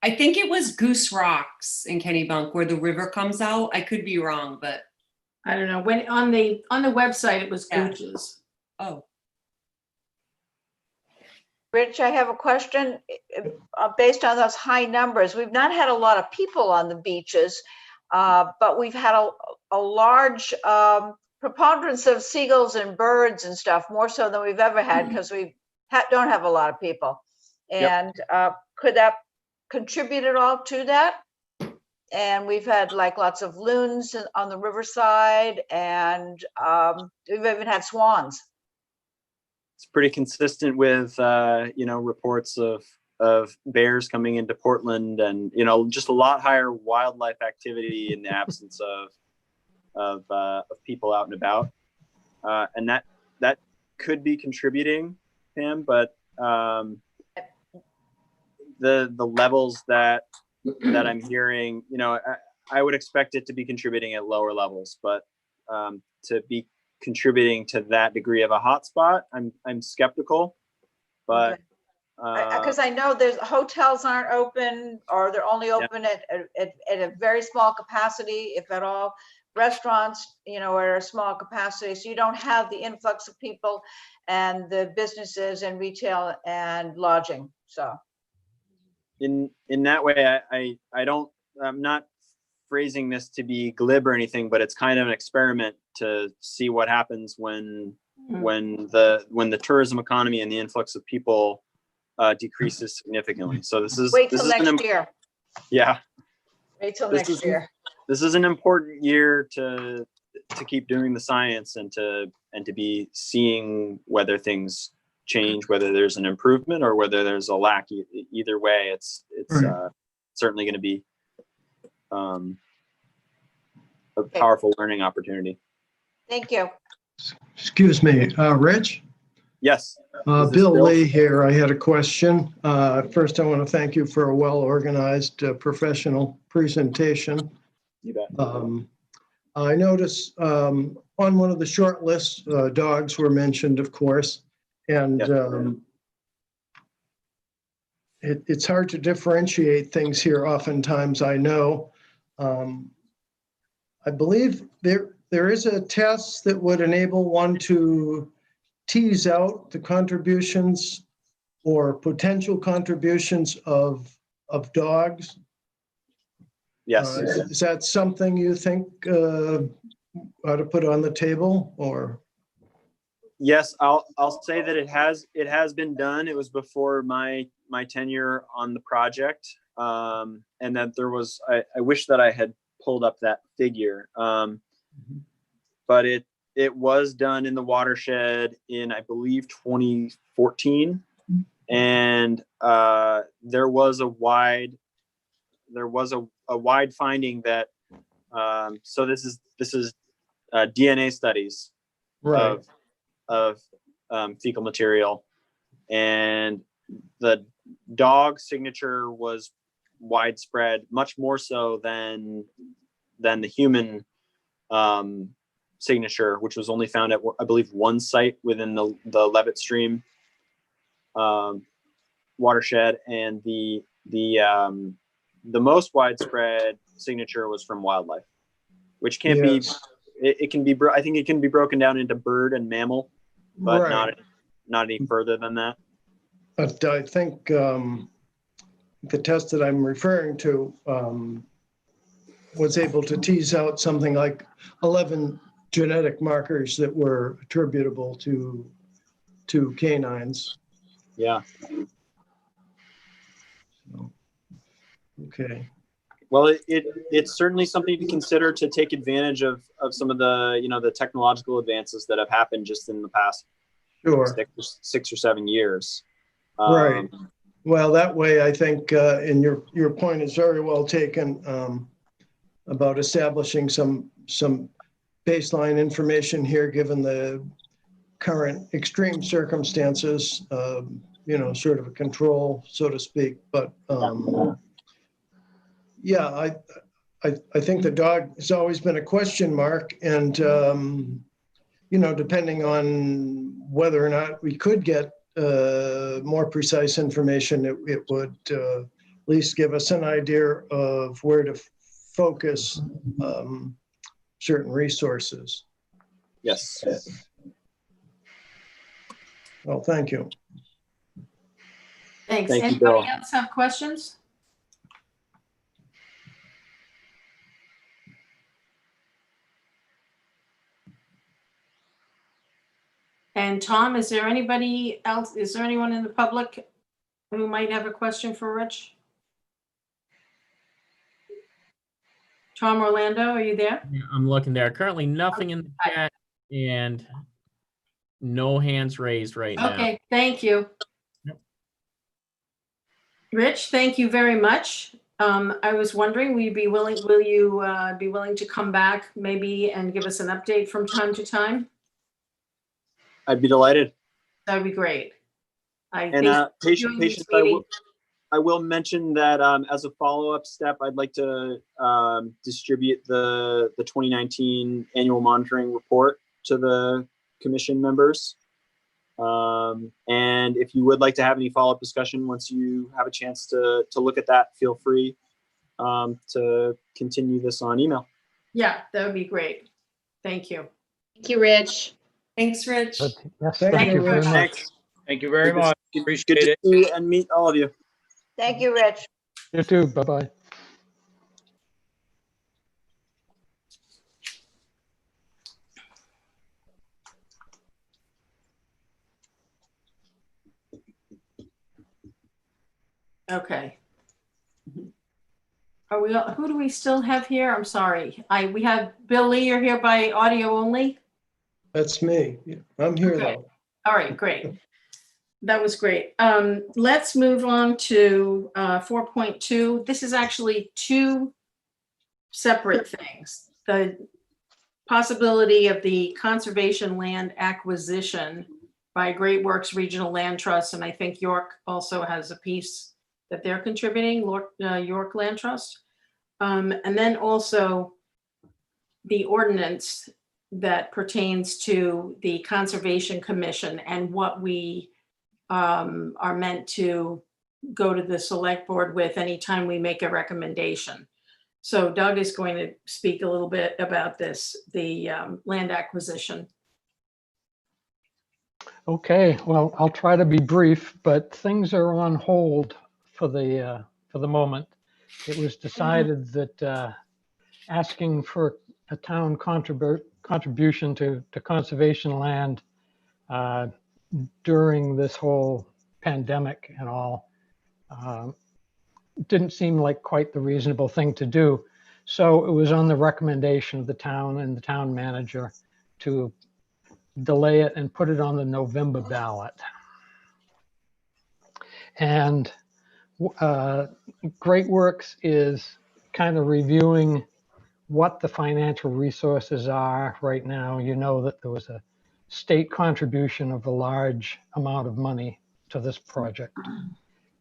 I think it was Goose Rocks in Kennebunk where the river comes out. I could be wrong, but I don't know, when on the website it was Yeah. Gooch's. oh, Rich, I have a question. Based on those high numbers, we've not had a lot of people on the beaches, but we've had a large preponderance of seagulls and birds and stuff, more so than we've ever had because we don't have a lot of people. And could that contribute at all to that? And we've had like lots of loons on the riverside, and we've even had swans. It's pretty consistent with reports of bears coming into Portland, and just a lot higher wildlife activity in the absence of people out and about, and that could be contributing, Pam. But the levels that I'm hearing, I would expect it to be contributing at lower levels, but to be contributing to that degree of a hotspot, I'm skeptical. But because I know there's hotels aren't open, or they're only open at a very small capacity, if at all. Restaurants, are a small capacity, so you don't have the influx of people and the businesses and retail and lodging. So in that way, I'm not phrasing this to be glib or anything, but it's kind of an experiment to see what happens when the tourism economy and the influx of people decreases significantly. So wait till next year. Yeah. Wait till next year. This is an important year to keep doing the science and to be seeing whether things change, whether there's an improvement or whether there's a lack. Either way, it's certainly going to be a powerful learning opportunity. Thank you. Excuse me, Rich? Yes. Bill Lee here. I had a question. First, I want to thank you for a well-organized professional presentation. You bet. I noticed on one of the short lists, dogs were mentioned, of course, and it's hard to differentiate things here oftentimes, I know. I believe there is a test that would enable one to tease out the contributions or potential contributions of dogs. Yes. Is that something you think ought to put on the table, or? Yes, I'll say that it has been done. It was before my tenure on the project, and that there was. I wish that I had pulled up that figure, but it was done in the watershed in, I believe, 2014, and there was a wide finding that. So this is DNA studies Right. of fecal material, and the dog signature was widespread, much more so than the human signature, which was only found at, I believe, one site within the Levitt Stream watershed, and the most widespread signature was from wildlife, which can be. Yes. It can be. I think it can be broken down into bird and mammal, but Right. not any further than that. But I think the test that I'm referring to was able to tease out something like 11 genetic markers that were attributable to canines. Yeah. So, okay. Well, it's certainly something to consider to take advantage of some of the the technological advances that have happened just in the past Sure. 6 or 7 years. Right. Well, that way, I think, and your point is very well taken about establishing some baseline information here, given the current extreme circumstances, sort of a control, so to speak. But yeah, I think the dog has always been a question mark, and depending on whether or not we could get more precise information, it would at least give us an idea of where to focus certain resources. Yes. Well, thank you. Thanks. Thank you, Anybody Bill. else have questions? And Tom, is there anybody else? Is there anyone in the public who might have a question for Rich? Tom Orlando, are you there? Yeah, I'm looking there. Currently nothing in the chat and no hands raised right now. Okay, thank you. Yep. Rich, thank you very much. I was wondering, will you be willing to come back maybe and give us an update from time to time? I'd be delighted. That'd be great. And doing this patience, meeting- I will mention that as a follow-up step, I'd like to distribute the 2019 annual monitoring report to the commission members. And if you would like to have any follow-up discussion once you have a chance to look at that, feel free to continue this on email. Yeah, that would be great. Thank you. Thank you, Rich. Thanks, Rich. Yes, Thank thank you. you very much. Thanks. Thank you very much. Good Appreciate to it. see and meet all of you. Thank you, Rich. You too. Bye-bye. Okay. Who do we still have here? I'm sorry. We have Bill Lee, you're here by audio only? That's me. I'm here Okay. though. All right, great. That was great. Let's move on to 4.2. This is actually two separate things. The possibility of the conservation land acquisition by Great Works Regional Land Trust, and I think York also has a piece that they're contributing, York Land Trust. And then also the ordinance that pertains to the Conservation Commission and what we are meant to go to the select board with anytime we make a recommendation. So Doug is going to speak a little bit about this, the land acquisition. Okay, well, I'll try to be brief, but things are on hold for the moment. It was decided that asking for a town contribution to conservation land during this whole pandemic and all didn't seem like quite the reasonable thing to do. So it was on the recommendation of the town and the town manager to delay it and put it on the November ballot. And Great Works is kind of reviewing what the financial resources are right now. You know that there was a state contribution of a large amount of money to this project.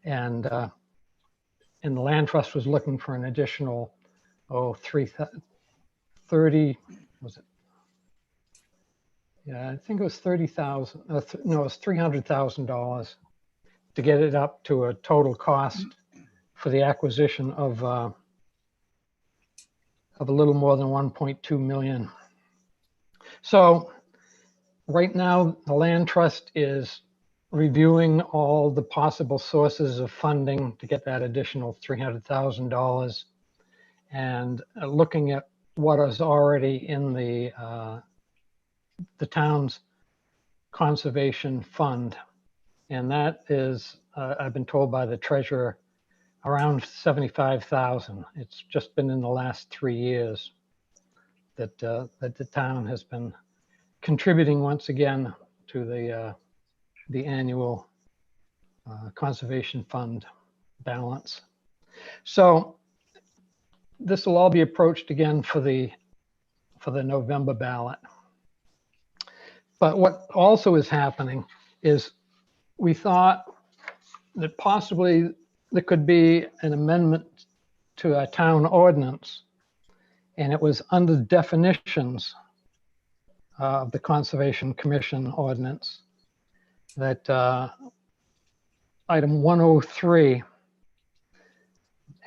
And the land trust was looking for an additional, 30, was it? Yeah, I think it was 30,000, no, it was $300,000 to get it up to a total cost for the acquisition of a little more than 1.2 million. So right now, the land trust is reviewing all the possible sources of funding to get that additional $300,000 and looking at what is already in the town's conservation fund. And that is, I've been told by the treasurer, around 75,000. It's just been in the last 3 years that the town has been contributing once again to the annual conservation fund balance. So this will all be approached again for the November ballot. But what also is happening is we thought that possibly there could be an amendment to a town ordinance, and it was under definitions of the Conservation Commission ordinance that item 103,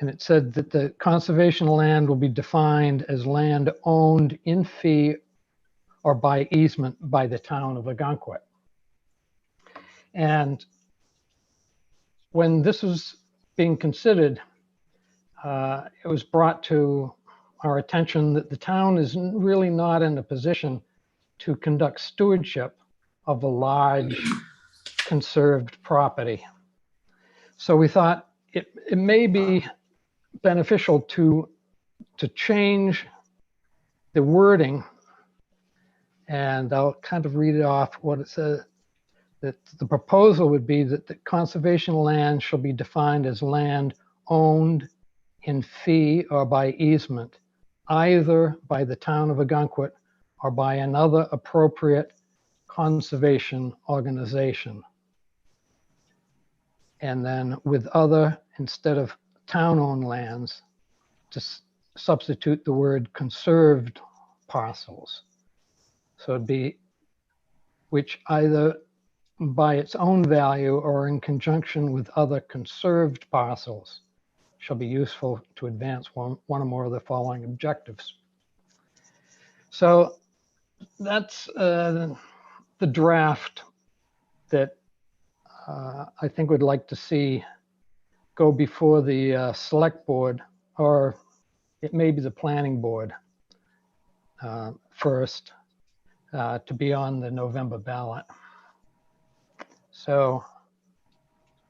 and it said that the conservation land will be defined as land owned in fee or by easement by the town of Ogunquit. And when this was being considered, it was brought to our attention that the town is really not in a position to conduct stewardship of a large conserved property. So we thought it may be beneficial to change the wording, and I'll kind of read it off what it says. That the proposal would be that the conservation land shall be defined as land owned in fee or by easement, either by the town of Ogunquit or by another appropriate conservation organization. And then with other, instead of town-owned lands, to substitute the word conserved parcels. So it'd be which either by its own value or in conjunction with other conserved parcels shall be useful to advance one or more of the following objectives. So that's the draft that I think would like to see go before the select board, or it may be the planning board first, to be on the November ballot. So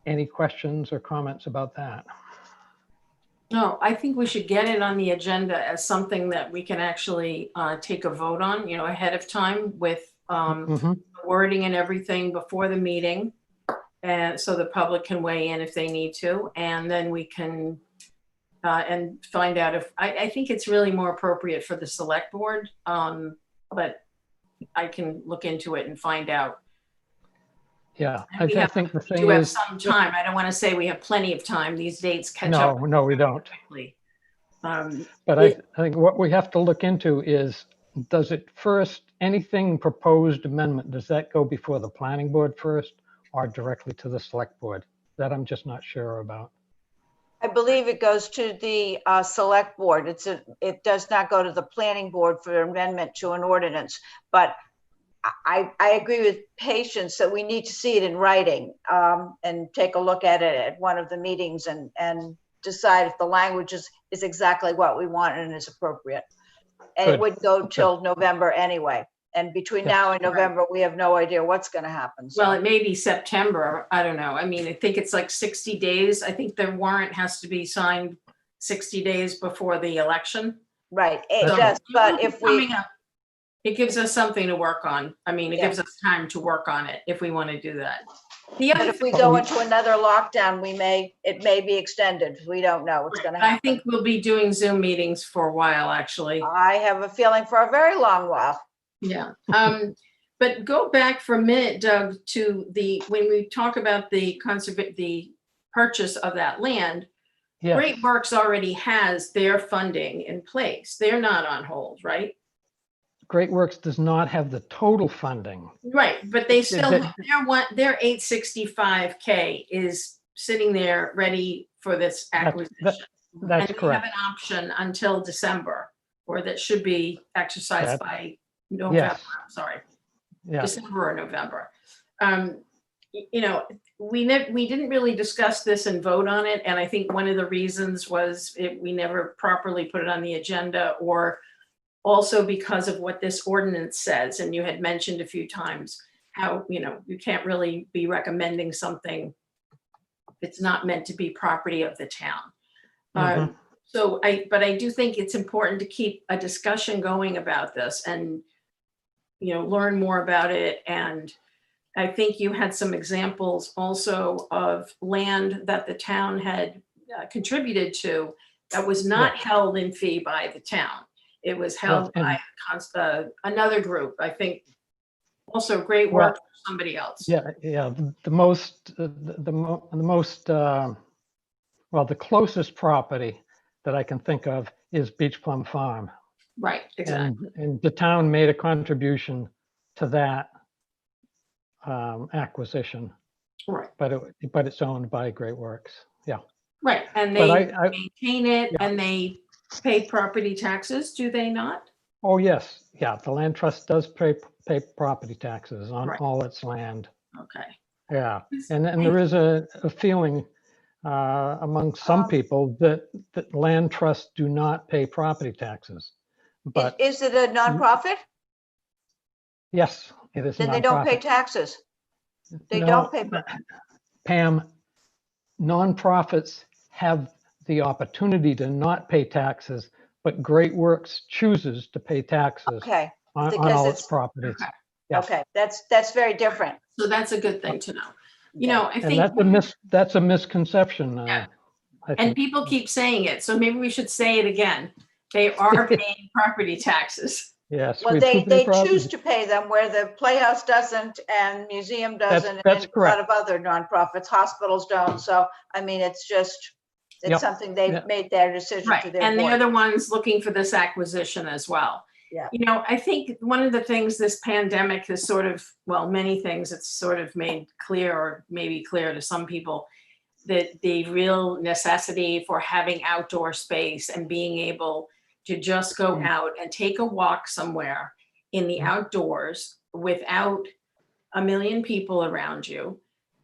any questions or comments about that? No, I think we should get it on the agenda as something that we can actually take a vote on, you know, ahead of time with wording and everything before the meeting. And so the public can weigh in if they need to, and then we can and find out if, I think it's really more appropriate for the select board, but I can look into it and find out. Yeah, And I think the we thing do have is, some time. I don't want to say we have plenty of time. These dates catch up no, we don't. quickly. But I think what we have to look into is, does it first, anything proposed amendment, does that go before the planning board first or directly to the select board? That I'm just not sure about. I believe it goes to the select board. It does not go to the planning board for amendment to an ordinance. But I agree with Patience that we need to see it in writing and take a look at it at one of the meetings and decide if the language is exactly what we want and is appropriate. And it Good. would go till November anyway. And between Yes. now and November, we have no idea what's going to happen. So. Well, it may be September. I don't know. I mean, I think it's like 60 days. I think the warrant has to be signed 60 days before the election. Right, it So- does, but It's if we, coming up. It gives us something to work on. I mean, it Yeah. gives us time to work on it if we want to do that. The but other if we thing, go into another lockdown, it may be extended. We don't know what's gonna I happen. think we'll be doing Zoom meetings for a while, actually. I have a feeling for a very long while. Yeah. But go back for a minute, Doug, to when we talk about the purchase of that land, Yes. Great Works already has their funding in place. They're not on hold, right? Great Works does not have the total funding. Right, but they It- still, it- their 865K is sitting there ready for this acquisition. That's And they have correct. an option until December, or that should be exercised That- by November, Yes. sorry, Yeah, December or November. You know, we didn't really discuss this and vote on it, and I think one of the reasons was we never properly put it on the agenda, or also because of what this ordinance says, and you had mentioned a few times how, you can't really be recommending something that's not meant to be property of the town. Mhm. But I do think it's important to keep a discussion going about this and, learn more about it. And I think you had some examples also of land that the town had contributed to that was not held in fee by the town. It was held and- by another group, I think, also Great Well, Works, or somebody else. yeah. The most, well, the closest property that I can think of is Beach Plum Farm. Right, exactly. And the town made a contribution to that acquisition, Right, but it's owned by Great Works. Yeah. right. And But they I maintain it Yeah. and they pay property taxes, do they not? oh, yes. Yeah. The land trust does pay property taxes on Right. all its land. Okay. Yeah. Yes, And I- there is a feeling among some people that land trusts do not pay property taxes. But Is it a nonprofit? yes, it is a Then they don't pay nonprofit. taxes. They No, don't pay. Pam, nonprofits have the opportunity to not pay taxes, but Great Works chooses to pay taxes Okay, on because all its it's- properties. Okay. Yeah. okay, that's very different. So that's a good thing to know. Okay. I And think, that's a misconception. Yeah. I and think. people keep saying it, so maybe we should say it again. They are paying property taxes. Yes. Well, we do pay they property. choose to pay them where the Playhouse doesn't and museum doesn't. that's And a lot of correct. other nonprofits, hospitals don't. So, I mean, it's Yep. something they've Yeah. made their decision to Right, their and they're board. the ones looking for this acquisition as well. Yeah. I think one of the things this pandemic has sort of, well, many things it's sort of made clear, or maybe clear to some people, that the real necessity for having outdoor space and being able to just go out and take a walk somewhere in the outdoors without a million people around you.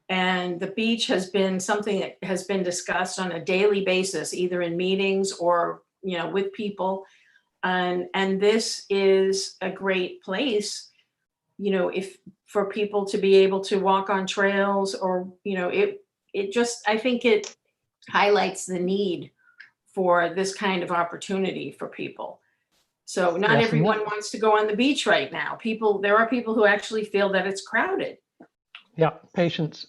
And the beach has been something that has been discussed on a daily basis, either in meetings or, with people. And this is a great place, if for people to be able to walk on trails, or, I think it highlights the need for this kind of opportunity for people. So not Yes, and everyone wants to go on the beach right now. There are people who actually feel that it's crowded. Yeah, Patience.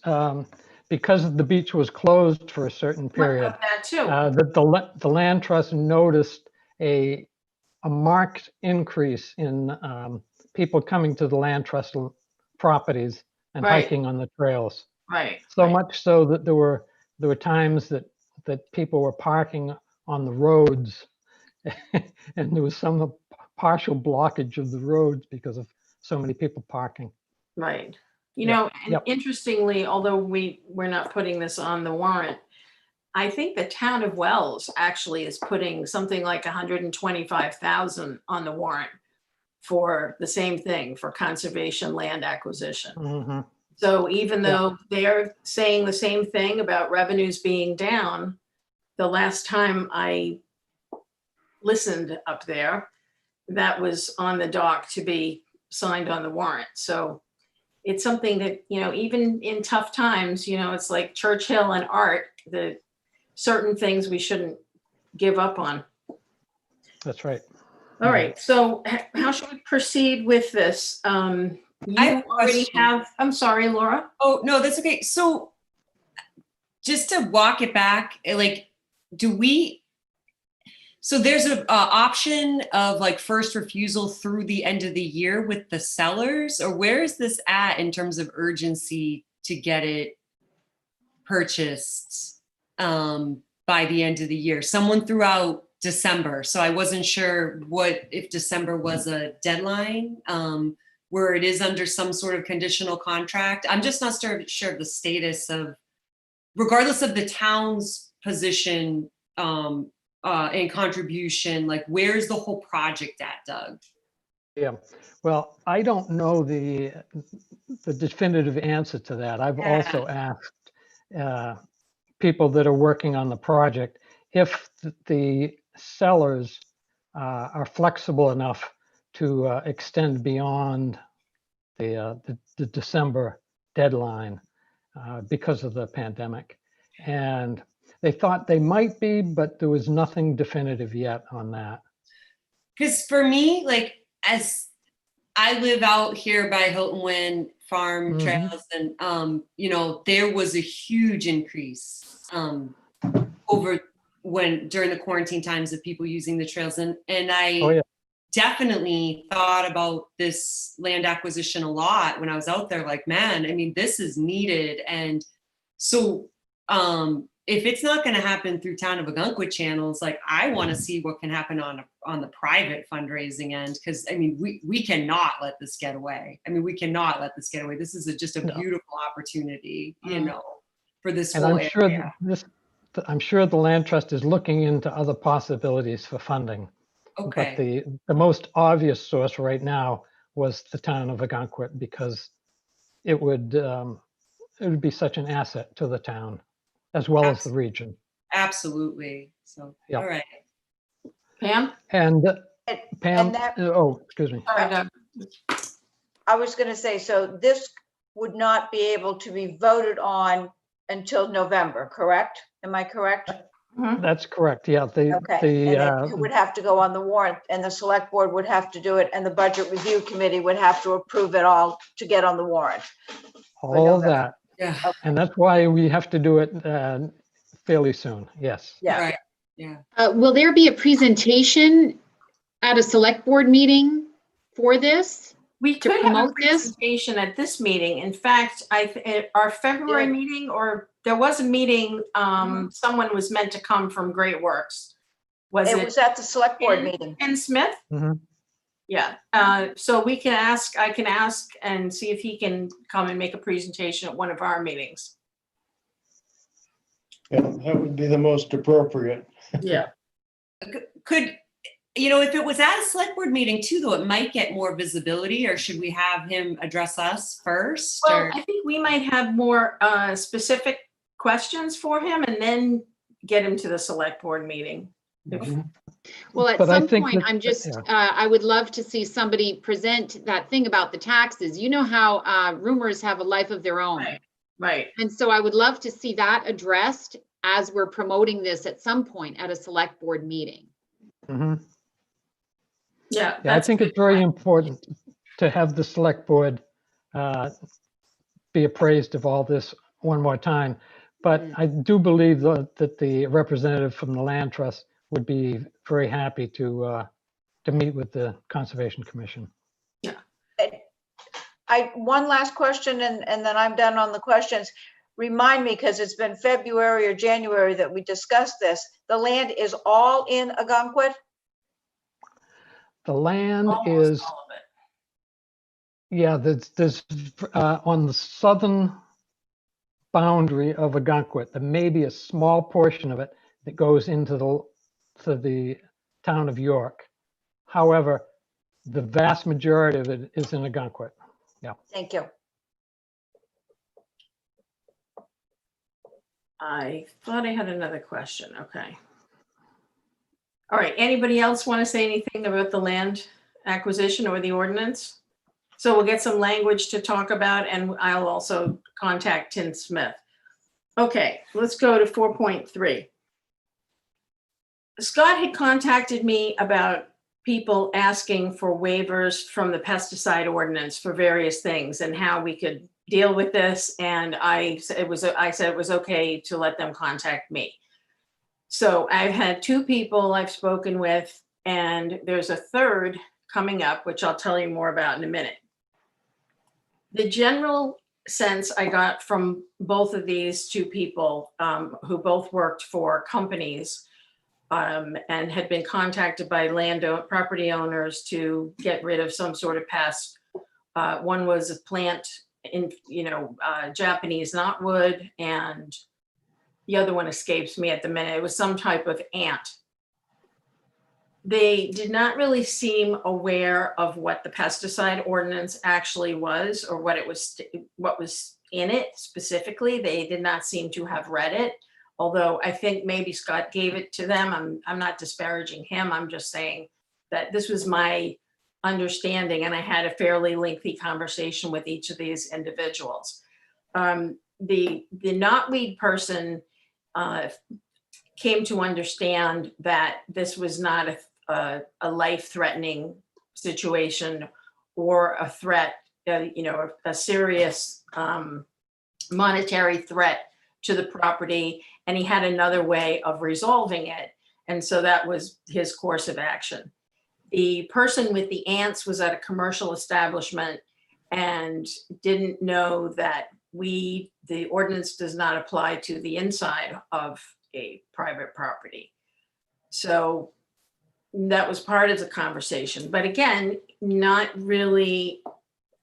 Because the beach was closed for a certain period, That too. the land trust noticed a marked increase in people coming to the land trust properties and Right. hiking on the trails. Right. So right. much so that there were times that people were parking on the roads, and there was some partial blockage of the roads because of so many people parking. Right. Yeah, And yep. interestingly, although we're not putting this on the warrant, I think the town of Wells actually is putting something like 125,000 on the warrant for the same thing, for conservation land acquisition. Mhm. So even though they're saying the same thing about revenues being down, the last time I listened up there, that was on the dock to be signed on the warrant. So it's something that, even in tough times, it's like Churchill and Art, the certain things we shouldn't give up on. That's right. All right, so how should we proceed with this? I You have a already question. have, I'm sorry, Laura. Oh, no, that's okay. So just to walk it back, like, so there's a option of like first refusal through the end of the year with the sellers, or where is this at in terms of urgency to get it purchased by the end of the year? Someone threw out December, so I wasn't sure if December was a deadline, where it is under some sort of conditional contract. I'm just not sure of the status of, regardless of the town's position and contribution, like where's the whole project at, Doug? Yeah. Well, I don't know the definitive answer to that. I've also asked people that are working on the project if the sellers are flexible enough to extend beyond the December deadline because of the pandemic. And they thought they might be, but there was nothing definitive yet on that. Because for me, like, as I live out here by Hilton Wind Farm Trails, and there was a huge increase over during the quarantine times of people using the trails, and I definitely thought about this land acquisition a lot when I was out there. Like, man, I mean, this is needed, and so if it's not going to happen through Town of Ogunquit channels, like, I want to see what can happen on the private fundraising end, because I mean, we cannot let this get away. I mean, we cannot let this get away. This is just a beautiful opportunity, for this and whole I'm sure area. I'm sure the Land Trust is looking into other possibilities for funding. Okay. But the most obvious source right now was the Town of Ogunquit, because it would be such an asset to the town as well as the region. Absolutely. So, all right. Pam? And Pam, that- excuse me. Sorry, Doug. I was going to say, so this would not be able to be voted on until November, correct? Am I correct? That's correct. Yeah. Okay. And it would have to go on the warrant, and the select board would have to do it, and the budget review committee would have to approve it all to get on the warrant. All of that. Yeah. And that's why we have to do it fairly soon. Yes. Yeah. Right. Yeah. Will there be a presentation at a select board meeting for this? We To could have a promote this? presentation at this meeting. In fact, at our February meeting, or there was a meeting, someone was meant to come from Great Works. Was It it was at the select board Ken- meeting. Ken Smith? Mhm. Yeah, so I can ask and see if he can come and make a presentation at one of our meetings. Yeah, that would be the most appropriate. Yeah. Could, if it was at a select board meeting too, though, it might get more visibility, or should we have him address us first? Well, I think we might have more specific questions for him and then get him to the select board meeting. Well, at But I some think point, that- I'm just, yeah. I would love to see somebody present that thing about the taxes. You know how rumors have a life of their own. Right. And so I would love to see that addressed as we're promoting this at some point at a select board meeting. Mhm. Yeah. Yeah, I think it's very important to have the select board be appraised of all this one more time. But I do believe that the representative from the Land Trust would be very happy to meet with the Conservation Commission. One last question, and then I'm done on the questions. Remind me, because it's been February or January that we discussed this. The land is all in Ogunquit? The land Almost is, all of it. yeah, there's on the southern boundary of Ogunquit. There may be a small portion of it that goes into the town of York. However, the vast majority of it is in Ogunquit. Thank you. I thought I had another question. Okay. All right. Anybody else want to say anything about the land acquisition or the ordinance? So we'll get some language to talk about, and I'll also contact Tim Smith. Okay, let's go to 4.3. Scott had contacted me about people asking for waivers from the pesticide ordinance for various things and how we could deal with this. And I said it was okay to let them contact me. So I've had 2 people I've spoken with, and there's a third coming up, which I'll tell you more about in a minute. The general sense I got from both of these 2 people, who both worked for companies, and had been contacted by property owners to get rid of some sort of pest. One was a plant in, Japanese knotwood, and the other one escapes me at the minute. It was some type of ant. They did not really seem aware of what the pesticide ordinance actually was, or what was in it specifically. They did not seem to have read it. Although I think maybe Scott gave it to them. I'm not disparaging him. I'm just saying that this was my understanding, and I had a fairly lengthy conversation with each of these individuals. The knotweed person came to understand that this was not a life-threatening situation or a threat, a serious monetary threat to the property, and he had another way of resolving it. And so that was his course of action. The person with the ants was at a commercial establishment and didn't know that the ordinance does not apply to the inside of a private property. So that was part of the conversation. But again, not really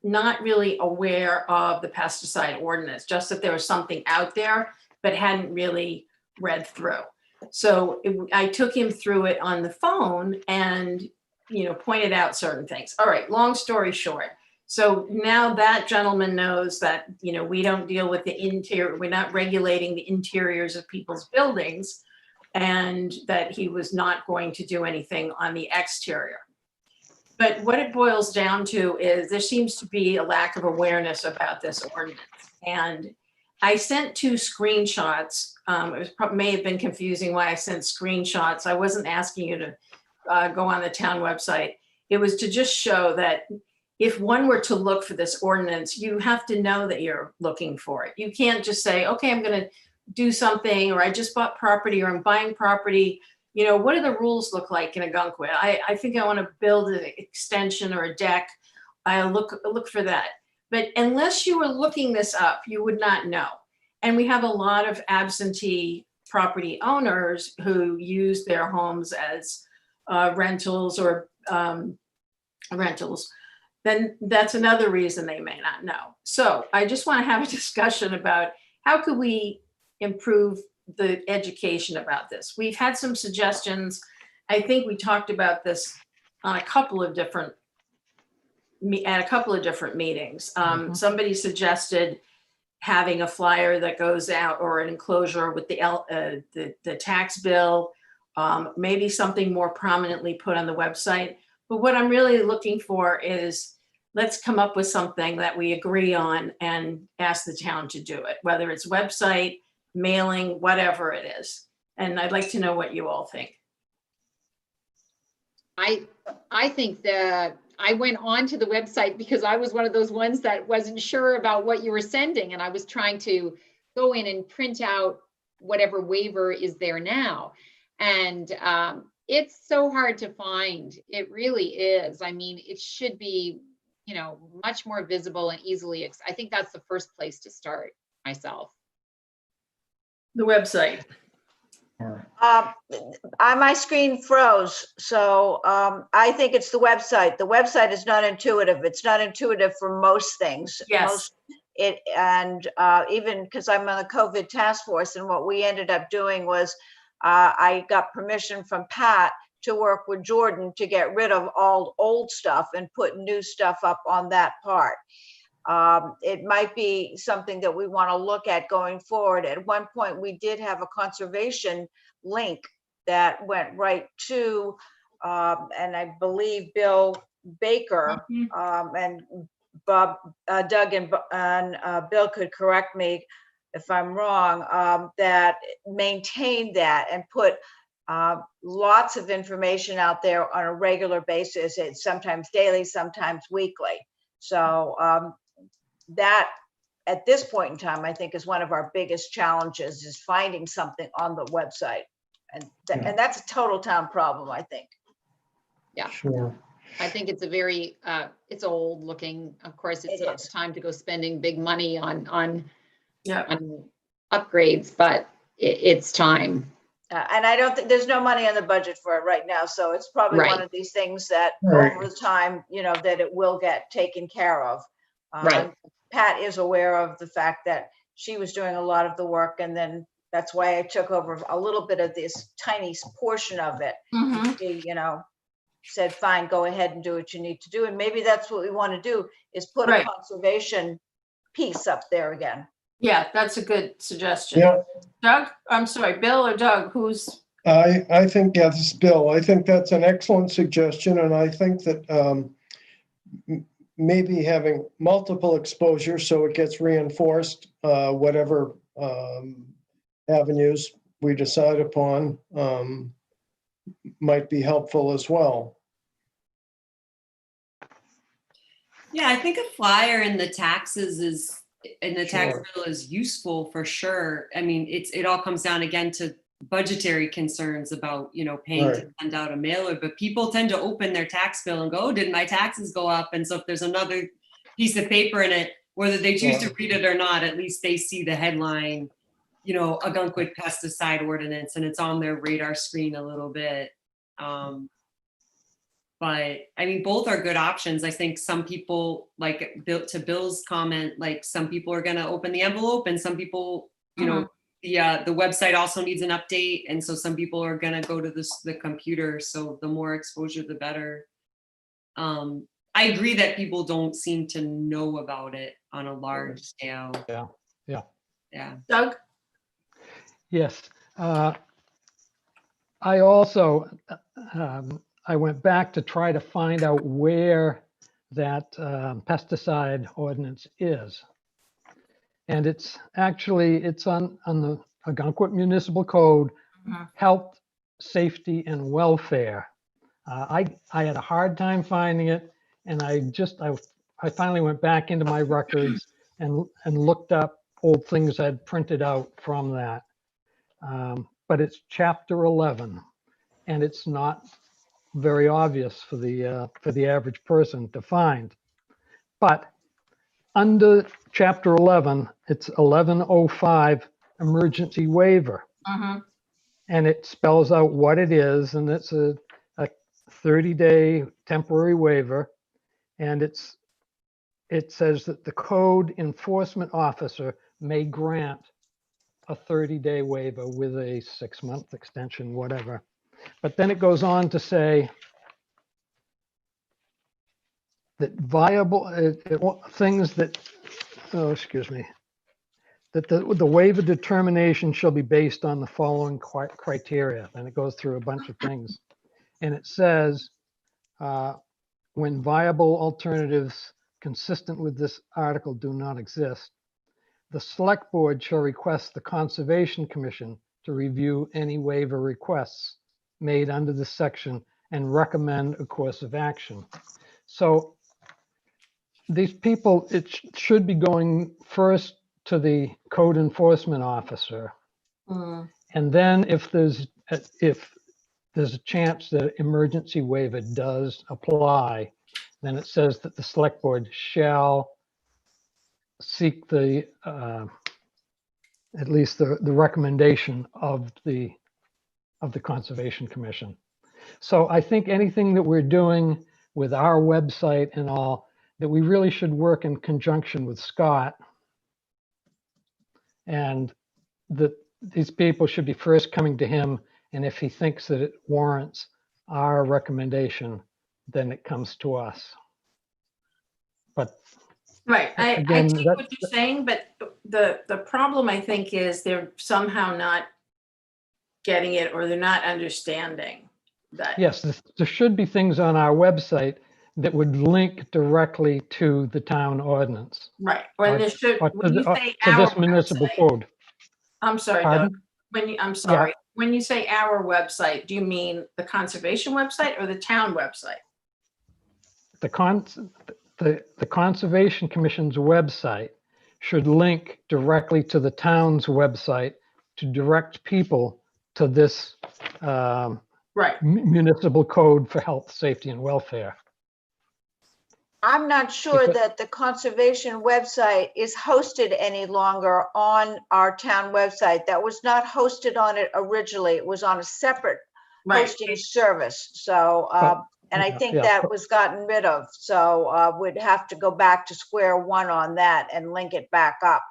aware of the pesticide ordinance, just that there was something out there, but hadn't really read through. So I took him through it on the phone and, pointed out certain things. All right, long story short. So now that gentleman knows that, we don't deal with the interior, we're not regulating the interiors of people's buildings, and that he was not going to do anything on the exterior. But what it boils down to is there seems to be a lack of awareness about this ordinance. And I sent 2 screenshots. May have been confusing why I sent screenshots. I wasn't asking you to go on the town website. It was to just show that if one were to look for this ordinance, you have to know that you're looking for it. You can't just say, okay, I'm going to do something, or I just bought property, or I'm buying property. What do the rules look like in Ogunquit? I think I want to build an extension or a deck. I'll look for that. But unless you were looking this up, you would not know. And we have a lot of absentee property owners who use their homes as rentals or rentals. Then that's another reason they may not know. So I just want to have a discussion about how could we improve the education about this. We've had some suggestions. I think we talked about this on a couple of different meetings. Somebody suggested having a flyer that goes out, or an enclosure with the tax bill, maybe something more prominently put on the website. But what I'm really looking for is, let's come up with something that we agree on and ask the town to do it, whether it's website, mailing, whatever it is. And I'd like to know what you all think. I think that I went onto the website because I was one of those ones that wasn't sure about what you were sending, and I was trying to go in and print out whatever waiver is there now. And it's so hard to find. It really is. I mean, it should be, much more visible and easily. I think that's the first place to start myself. The website. My screen froze, so I think it's the website. The website is not intuitive. It's not intuitive for most things. Yes. even because I'm on the COVID task force, and what we ended up doing was I got permission from Pat to work with Jordan to get rid of all old stuff and put new stuff up on that part. It might be something that we want to look at going forward. At one point, we did have a conservation link that went right to, and I believe Bill Baker, and Bob, Doug and Bill could correct me if I'm wrong, that maintained that and put lots of information out there on a regular basis. It's sometimes daily, sometimes weekly. So that at this point in time, I think is one of our biggest challenges, is finding something on the website. And, and that's a total town problem, I think. Yeah. Sure. I think it's a very, it's old looking. Of course, it's It not is. time to go spending big money on Yeah. upgrades, but it's time. And I don't think there's no money on the budget for it right now. So it's probably one Right. of these things that Right. over time, you know, that it will get taken care of. Right. Pat is aware of the fact that she was doing a lot of the work, and then that's why I took over a little bit of this tiny portion of it. Mhm. She, you know, said, fine, go ahead and do what you need to do. And maybe that's what we want to do, is put a Right. conservation piece up there again. Yeah, that's a good suggestion. Yeah, Doug, I'm sorry, Bill or Doug, who's, I think, yeah, this is Bill. I think that's an excellent suggestion, and I think that maybe having multiple exposures so it gets reinforced, whatever avenues we decide upon, might be helpful as well. Yeah, I think a flyer in the taxes tax Sure. bill is useful for sure. I mean, it all comes down again to budgetary concerns about, paying Right. to send out a mailer, but people tend to open their tax bill and go, oh, did my taxes go up? And so if there's another piece of paper in it, whether they choose to Right. read it or not, at least they see the headline, Ogunquit pesticide ordinance, and it's on their radar screen a little bit. But I mean, both are good options. I think some people, like to Bill's comment, like some people are going to open the envelope, and some people, the website also needs an update, and so some people are going to go to the computer. So the more exposure, the better. I agree that people don't seem to know about it on a large scale. Yeah. Doug? Yes. I also, I went back to try to find out where that pesticide ordinance is. And it's actually, it's on the Ogunquit Municipal Code, Mhm. Health, Safety, and Welfare. I had a hard time finding it, and I finally went back into my records and looked up old things I'd printed out from that. But it's chapter 11, and it's not very obvious for the average person to find. But under chapter 11, it's 1105 emergency waiver, Mhm. and it spells out what it is, and it's a 30-day temporary waiver, and it says that the code enforcement officer may grant a 30-day waiver with a 6-month extension, whatever. But then it goes on to say that viable things that, that the waiver determination shall be based on the following criteria. And it goes through a bunch of things. And it says, when viable alternatives consistent with this article do not exist, the select board shall request the Conservation Commission to review any waiver requests made under this section and recommend a course of action. So these people, it should be going first to the code enforcement officer. Mm. And then if there's a chance that emergency waiver does apply, then it says that the select board shall seek the at least the recommendation of the Conservation Commission. So I think anything that we're doing with our website and all, that we really should work in conjunction with Scott And that these people should be first coming to him, and if he thinks that it warrants our recommendation, then it comes to us. But Right, I again, take what you're saying, but the problem I think is they're somehow not getting it, or they're not understanding that. yes, there should be things on our website that would link directly to the town ordinance. Right, or there should, Or when you say to our this municipal website, code. I'm sorry, Doug, Pardon? I'm sorry, when you say our website, do you mean the conservation website or the town website? The Conservation Commission's website should link directly to the town's website to direct people to this Right, municipal code for health, safety, and welfare. I'm not sure Because- that the conservation website is hosted any longer on our town website. That was not hosted on it originally. It was on a separate right, hosting service. So, and I yeah, think yeah. that was gotten rid of. So we'd have to go back to square one on that and link it back up.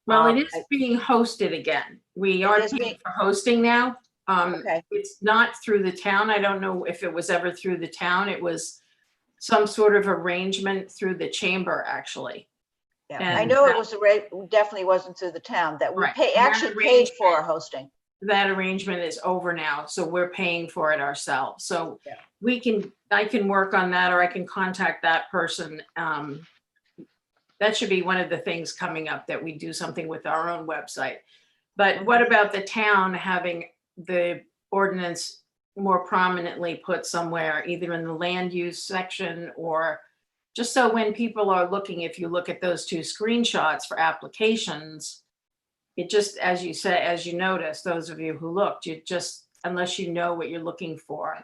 well, it is being hosted again. We are is paying being- for hosting now. Okay. It's not through the town. I don't know if it was ever through the town. It was some sort of arrangement through the chamber, actually. Yeah, And I know it that- was definitely wasn't through the town that we Right. pay, And that actually paid for arrangement- hosting. That arrangement is over now, so we're paying for it ourselves. So Yeah. I can work on that, or I can contact that person. That should be one of the things coming up, that we do something with our own website. But what about the town having the ordinance more prominently put somewhere, either in the land use section, or just so when people are looking, if you look at those two screenshots for applications, it just, as you said, as you noticed, those of you who looked, you just, unless you know what you're looking for,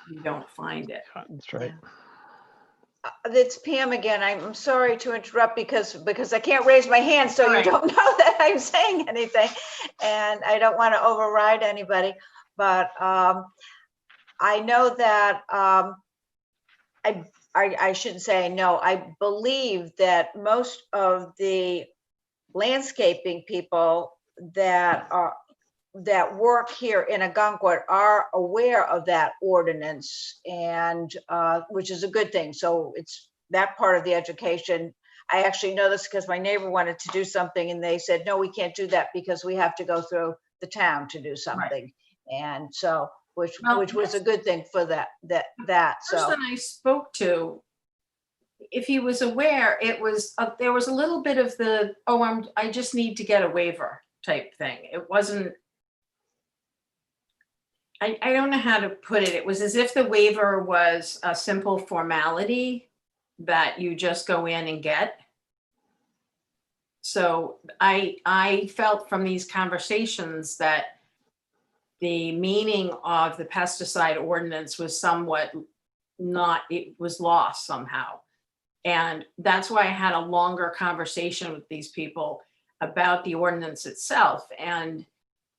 you don't find it. That's right. It's Pam again. I'm sorry to interrupt because I can't raise my hand, so you Right. don't know that I'm saying anything. And I don't want to override anybody, but I know that I shouldn't say no. I believe that most of the landscaping people that work here in Ogunquit are aware of that ordinance, and which is a good thing. So it's that part of the education. I actually know this because my neighbor wanted to do something and they said, no, we can't do that because we have to go through the town to do something. And so, which was a good thing for that. So Person I spoke to, if he was aware, it was, there was a little bit of the, oh, I just need to get a waiver type thing. It wasn't, I don't know how to put it. It was as if the waiver was a simple formality that you just go in and get. So I felt from these conversations that the meaning of the pesticide ordinance was somewhat not, it was lost somehow. And that's why I had a longer conversation with these people about the ordinance itself, and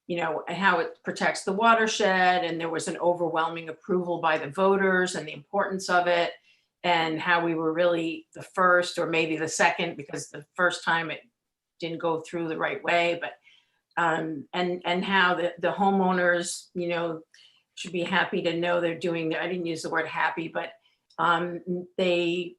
you know, and how it protects the watershed, and there was an overwhelming approval by the voters and the importance of it, and how we were really the first, or maybe the second, because the first time it didn't go through the right way, but and how the homeowners, you know, should be happy to know they're doing, I didn't use the word happy, but they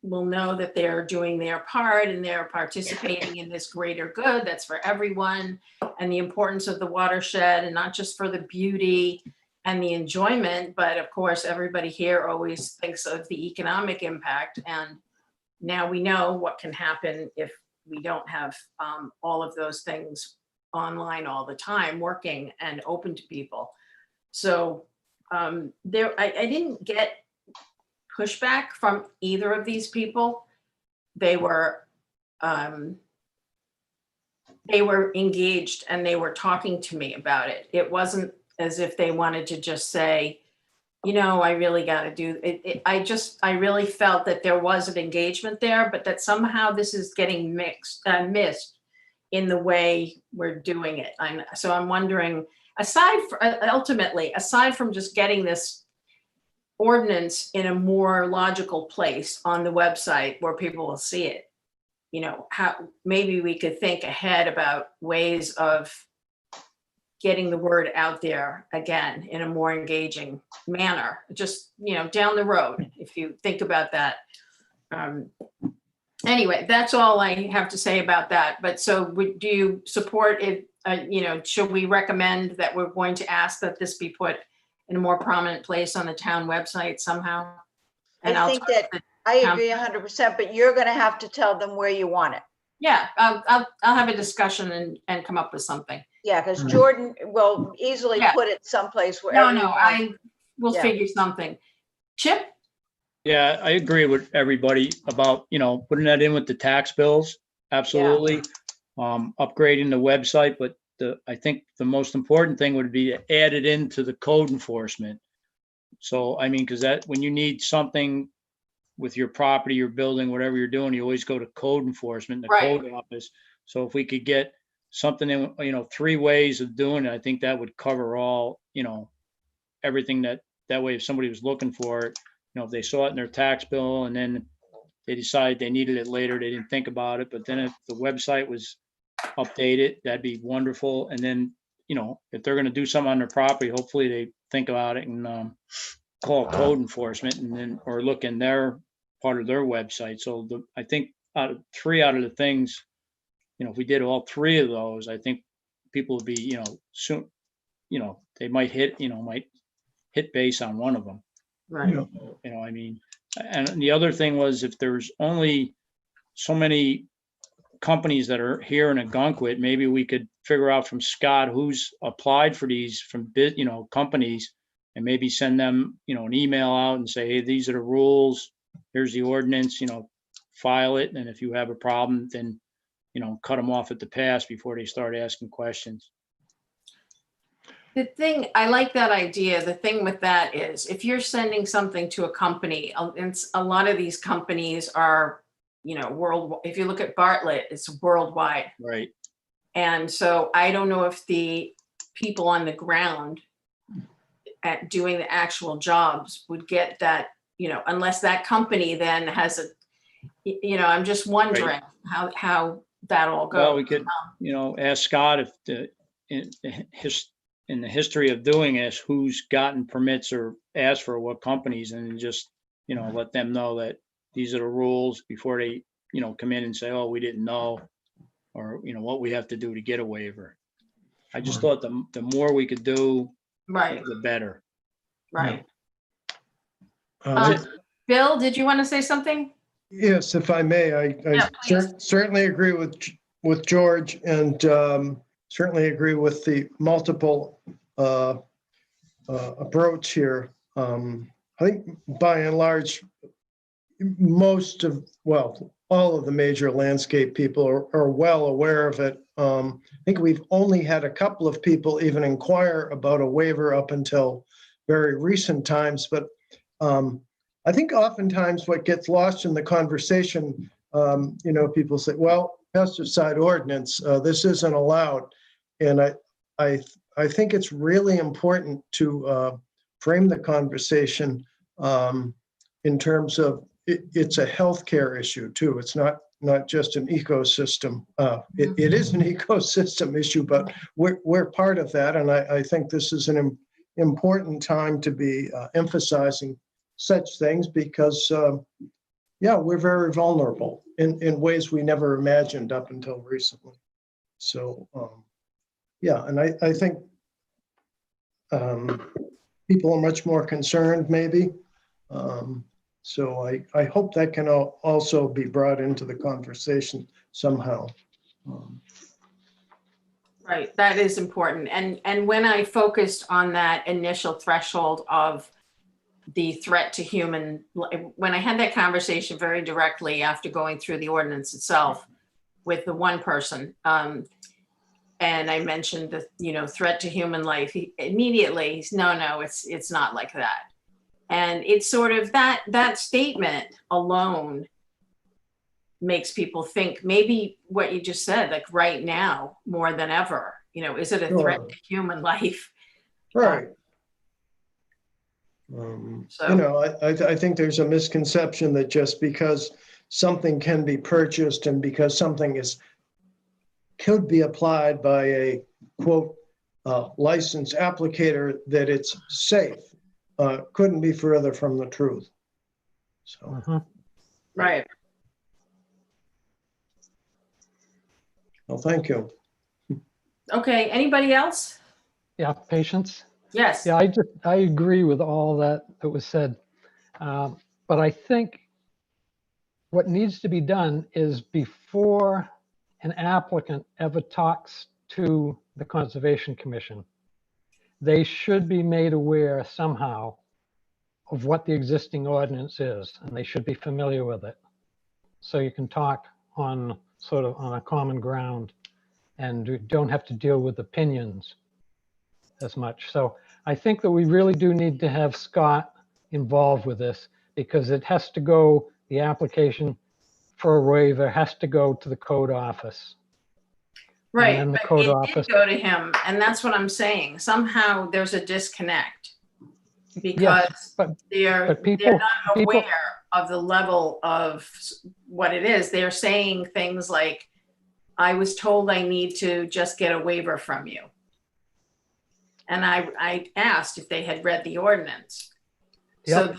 will know that they're doing their part and they're participating in this greater good that's for everyone, and the importance of the watershed, and not just for the beauty and the enjoyment, but of course, everybody here always thinks of the economic impact. And now we know what can happen if we don't have all of those things online all the time, working and open to people. So I didn't get pushback from either of these people. They were engaged and they were talking to me about it. It wasn't as if they wanted to just say, you know, I really got to do it. I really felt that there was an engagement there, but that somehow this is getting missed in the way we're doing it. So I'm wondering, ultimately, aside from just getting this ordinance in a more logical place on the website where people will see it, how maybe we could think ahead about ways of getting the word out there again in a more engaging manner, just, down the road, if you think about that. Anyway, that's all I have to say about that. But so do you support it? Should we recommend that we're going to ask that this be put in a more prominent place on the town website somehow? And I I'll think talk that to- I agree 100%, but you're gonna have to tell them where you want it. Yeah, I'll have a discussion and come up with something. Yeah, because Jordan will easily Yeah. put it someplace No, wherever you no, want. I will Yeah. figure something. Chip? Yeah, I agree with everybody about, putting that in with the tax bills. Absolutely. Upgrading the website, but I think the most important thing would be to add it into the code enforcement. So, I mean, because when you need something with your property, your building, whatever you're doing, you always go to code enforcement, the Right. code office. So if we could get something in, 3 ways of doing it, I think that would cover all, everything that way, if somebody was looking for it, if they saw it in their tax bill and then they decided they needed it later, they didn't think about it. But then if the website was updated, that'd be wonderful. And then, if they're going to do something on their property, hopefully they think about it and call code enforcement and then, or look in their part of their website. So I think three out of the things, if we did all 3 of those, I think people would be, soon, they might hit base on one of them. Right. I mean, and the other thing was, if there's only so many companies that are here in Ogunquit, maybe we could figure out from Scott who's applied for these from companies, and maybe send them, an email out and say, hey, these are the rules. Here's the ordinance, file it. And if you have a problem, then, cut them off at the pass before they start asking questions. The thing, I like that idea. The thing with that is, if you're sending something to a company, and a lot of these companies are, world. If you look at Bartlett, it's worldwide. Right. And so I don't know if the people on the ground at doing the actual jobs would get that, unless that company then has I'm just wondering how that all goes. Well, we could, ask Scott if in the history of doing this, who's gotten permits or asked for what companies, and just, let them know that these are the rules before they, come in and say, oh, we didn't know, or, what we have to do to get a waiver. I just thought the more we could do, Right, the better. right. Um, Bill, did you want to say something? Yes, if I may, I Yeah, please. certainly agree with George, and certainly agree with the multiple approach here. I think by and large, all of the major landscape people are well aware of it. I think we've only had a couple of people even inquire about a waiver up until very recent times, but I think oftentimes what gets lost in the conversation, people say, well, pesticide ordinance, this isn't allowed. And I think it's really important to frame the conversation in terms of it's a healthcare issue too. It's not just an ecosystem. It is an ecosystem issue, but we're part of that. And I think this is an important time to be emphasizing such things because, we're very vulnerable in ways we never imagined up until recently. So, and I think people are much more concerned maybe. So I hope that can also be brought into the conversation somehow. Right, that is important. And when I focused on that initial threshold of the threat to human, when I had that conversation very directly after going through the ordinance itself with the one person, and I mentioned the threat to human life, he immediately, no, it's not like that. And it's sort of that statement alone makes people think maybe what you just said, like right now, more than ever, is it a threat to human life? Right. So- I think there's a misconception that just because something can be purchased and because something could be applied by a quote licensed applicator that it's safe, couldn't be further from the truth. So, Right. well, thank you. Okay, anybody else? Yeah, patience. Yes. Yeah, I agree with all that was said. But I think what needs to be done is before an applicant ever talks to the Conservation Commission, they should be made aware somehow of what the existing ordinance is, and they should be familiar with it. So you can talk on sort of on a common ground and you don't have to deal with opinions as much. So I think that we really do need to have Scott involved with this because it has to go, the application for a waiver has to go to the code office. Right, then the but code it office- did go to him, and that's what I'm saying. Somehow there's a disconnect because but they're people- not people- aware of the level of what it is. They're saying things like, I was told I need to just get a waiver from you. And I asked if they had read the ordinance. So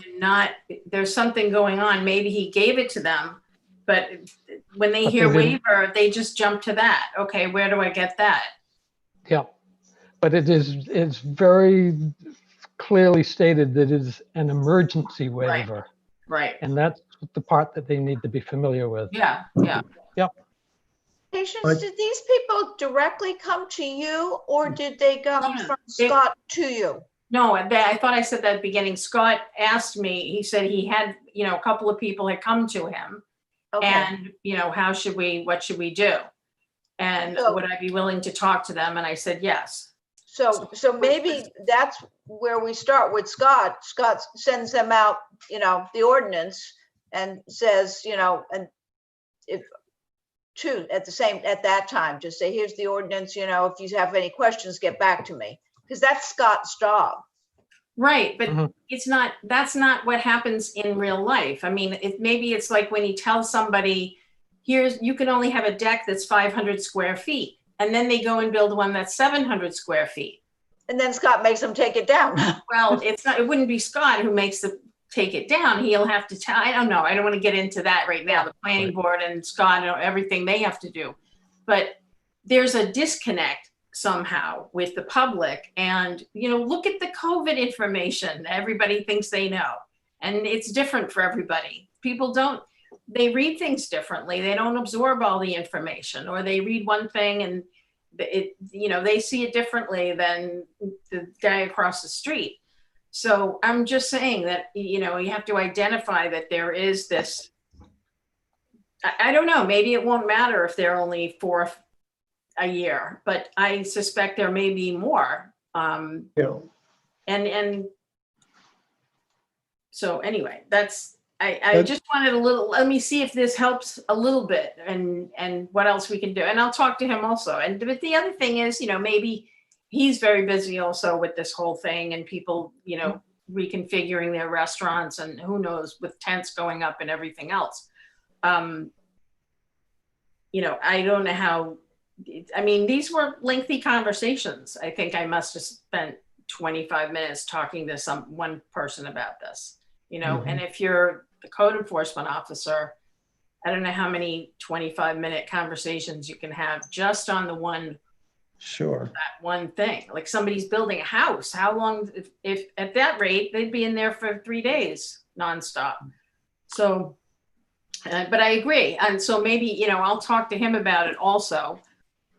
there's something going on. Maybe he gave it to them, but when they But hear they didn't- waiver, they just jump to that. Okay, where do I get that? Yeah, but it's very clearly stated that it is an emergency waiver. Right. And that's the part that they need to be familiar with. Yeah, yeah. Patience, did these people directly come to you or did they come No, from they- Scott to you? No, I thought I said that at the beginning. Scott asked me, he said he had, a couple of people had come to him Okay, and, what should we do? And So- would I be willing to talk to them? And I said, yes. so maybe that's where we start with Scott. Scott sends them out, the ordinance and says, and if at that time, just say, here's the ordinance, if you have any questions, get back to me. Because that's Scott's job. Right, but Mhm. that's not what happens in real life. I mean, maybe it's like when you tell somebody, you can only have a deck that's 500 square feet. And then they go and build one that's 700 square feet. And then Scott makes them take it down. Well, it wouldn't be Scott who makes take it down. He'll have to tell, I don't know. I don't want to get into that right now. The planning board and Scott and everything they have to do. But there's a disconnect somehow with the public. And, look at the COVID information. Everybody thinks they know. And it's different for everybody. People they read things differently. They don't absorb all the information, or they read one thing and they see it differently than the guy across the street. So I'm just saying that, you have to identify that there is this, I don't know, maybe it won't matter if they're only 4 a year, but I suspect there may be more. Yeah. And so anyway, I just wanted let me see if this helps a little bit and what else we can do. And I'll talk to him also. But the other thing is, maybe he's very busy also with this whole thing and people, reconfiguring their restaurants and who knows with tents going up and everything else. I don't know how, these were lengthy conversations. I think I must have spent 25 minutes talking to one person about this, and if you're the code enforcement officer, I don't know how many 25-minute conversations you can have just on the one thing. Like somebody's building a house. How long, if at that rate, they'd be in there for 3 days nonstop. So, but I agree. And so maybe, I'll talk to him about it also.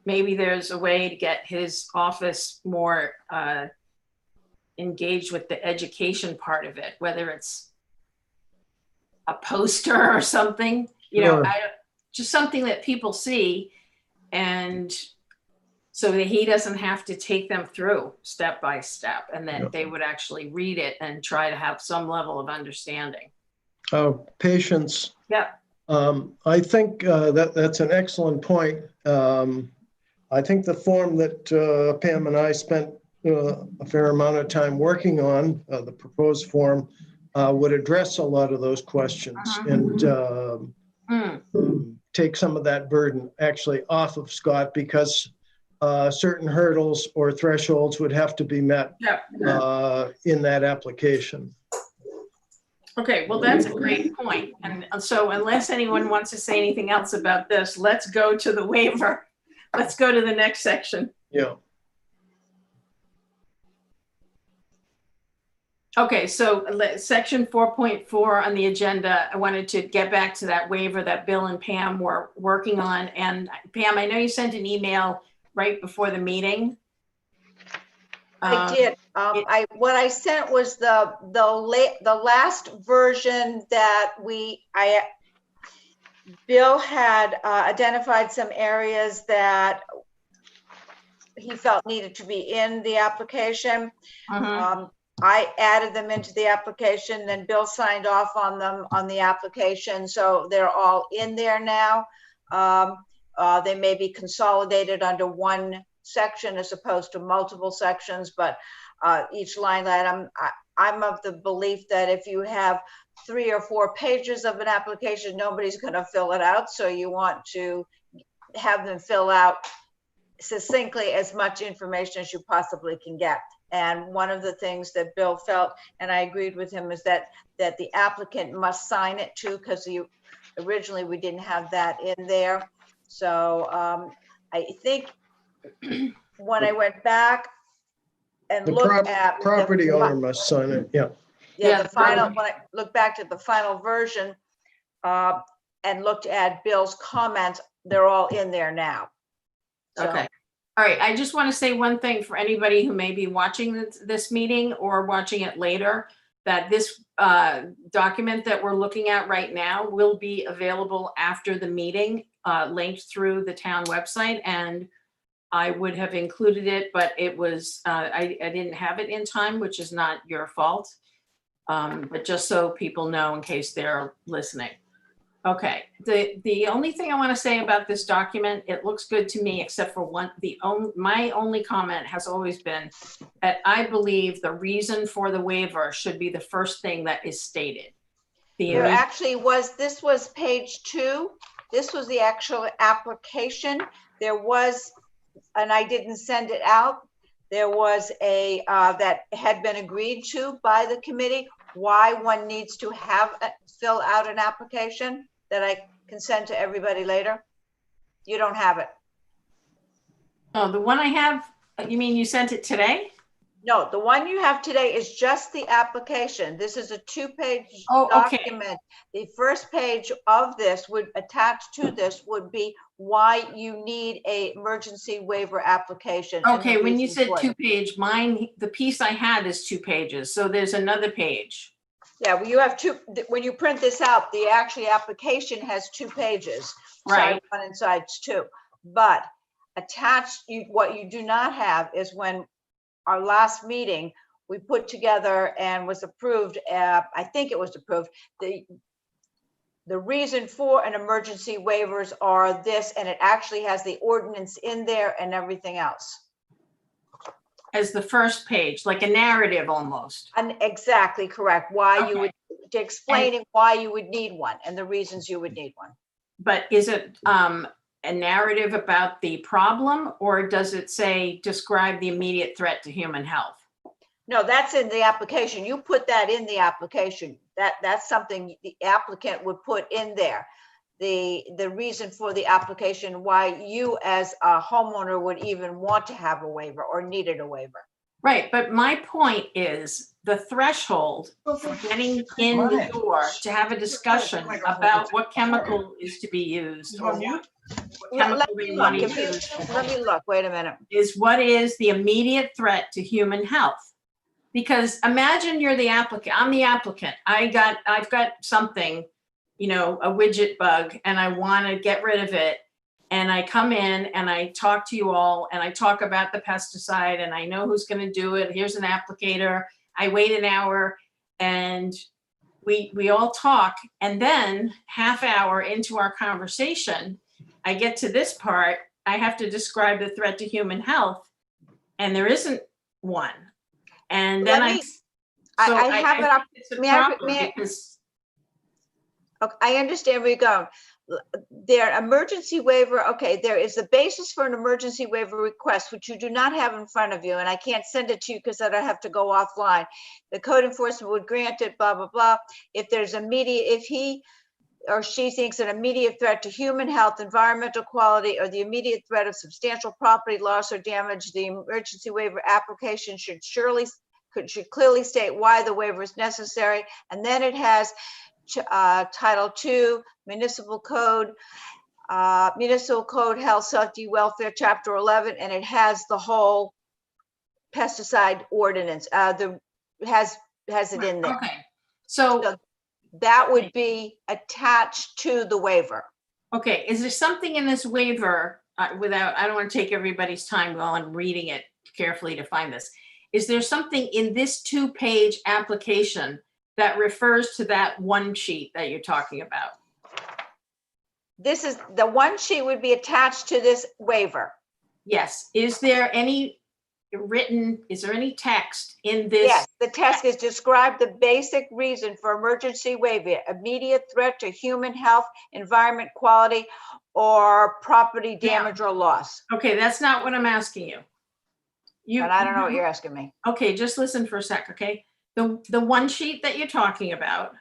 Maybe there's a way to get his office more engaged with the education part of it, whether it's a poster or something, just something that people see, and so that he doesn't have to take them through step by step, and that they would actually read it and try to have some level of understanding. Patience. Yeah. I think that's an excellent point. I think the form that Pam and I spent a fair amount of time working on, the proposed form, would address a lot of those questions. And take some of that burden actually off of Scott, because certain hurdles or thresholds would have to be met in that application. Okay, well, that's a great point. And so unless anyone wants to say anything else about this, let's go to the waiver. Let's go to the next section. Yeah. Okay, so section 4.4 on the agenda, I wanted to get back to that waiver that Bill and Pam were working on. And Pam, I know you sent an email right before the meeting. I did. What I sent was the last version that Bill had identified some areas that he felt needed to be in the application. I added them into the application, then Bill signed off on them on the application. So they're all in there now. They may be consolidated under one section as opposed to multiple sections, but each line item, I'm of the belief that if you have 3 or 4 pages of an application, nobody's going to fill it out. So you want to have them fill out succinctly as much information as you possibly can get. And one of the things that Bill felt, and I agreed with him, is that the applicant must sign it too, because originally we didn't have that in there. So I think when I went back and The looked at property owner must sign it. Yeah. the final, when I look back to the final version and looked at Bill's comments, they're all in there now. So, Okay. All right. I just want to say one thing for anybody who may be watching this meeting or watching it later, that this document that we're looking at right now will be available after the meeting, linked through the town website. And I would have included it, but it was, I didn't have it in time, which is not your fault. But just so people know in case they're listening. Okay, the only thing I want to say about this document, it looks good to me, except for one, my only comment has always been that I believe the reason for the waiver should be the first thing that is stated. there actually was, this was page 2. This was the actual application. There was, and I didn't send it out, there was a, that had been agreed to by the committee, why one needs to fill out an application that I can send to everybody later. You don't have it. Oh, the one I have, you mean you sent it today? No, the one you have today is just the application. This is a 2-page okay. document. The first page of this would attach to this would be why you need a emergency waiver application. Okay, when you said 2-page, mine, the piece I had is 2 pages. So there's another page. Yeah, well, you have 2, when you print this out, the actual application has 2 pages. Right. Side 1 and sides 2. But attached, what you do not have is when our last meeting, we put together and was approved, I think it was approved, the reason for an emergency waivers are this, and it actually has the ordinance in there and everything else. As the first page, like a narrative almost. And exactly correct. Why you would, to explaining why you would need one and the reasons you would need one. But is it a narrative about the problem, or does it say describe the immediate threat to human health? No, that's in the application. You put that in the application. That's something the applicant would put in there. The reason for the application, why you as a homeowner would even want to have a waiver or needed a waiver. Right, but my point is the threshold for getting in the door to have a discussion about what chemical is to be used or what chemical they want to use. Let me look, wait a minute. Is what is the immediate threat to human health? Because imagine you're the applicant, I'm the applicant. I've got something, you know, a widget bug, and I want to get rid of it. And I come in and I talk to you all and I talk about the pesticide and I know who's going to do it. Here's an applicator. I wait an hour and we all talk. And then half hour into our conversation, I get to this part. I have to describe the threat to human health, and there isn't one. And then I have it up. It's a problem because Okay, I understand where you're going, their emergency waiver, okay, there is a basis for an emergency waiver request, which you do not have in front of you, and I can't send it to you because I'd have to go offline. The code enforcement would grant it, blah, blah, blah. If there's if he or she thinks an immediate threat to human health, environmental quality, or the immediate threat of substantial property loss or damage, the emergency waiver application should clearly state why the waiver is necessary. And then it has Title II, Municipal Code, Health, Safety, Welfare, Chapter 11, and it has the whole pesticide ordinance. Has it in there. Okay, so, That would be attached to the waiver. okay, is there something in this waiver, I don't want to take everybody's time while I'm reading it carefully to find this. Is there something in this 2-page application that refers to that one sheet that you're talking about? This is, the one sheet would be attached to this waiver. Yes, is there any text in this? Yes, the text is describe the basic reason for emergency waiver, immediate threat to human health, environment quality, or property damage or loss. Okay, that's not what I'm asking you. But I don't know what you're asking me. Okay, just listen for a sec, okay? The one sheet that you're talking about,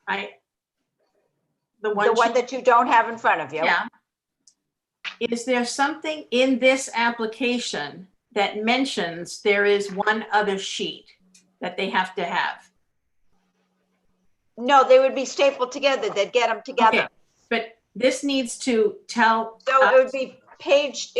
the The one sheet- that you don't have in front of you. Yeah. Is there something in this application that mentions there is one other sheet that they have to have? No, they would be stapled together. They'd get them together. Okay, but this needs to tell. So it would be page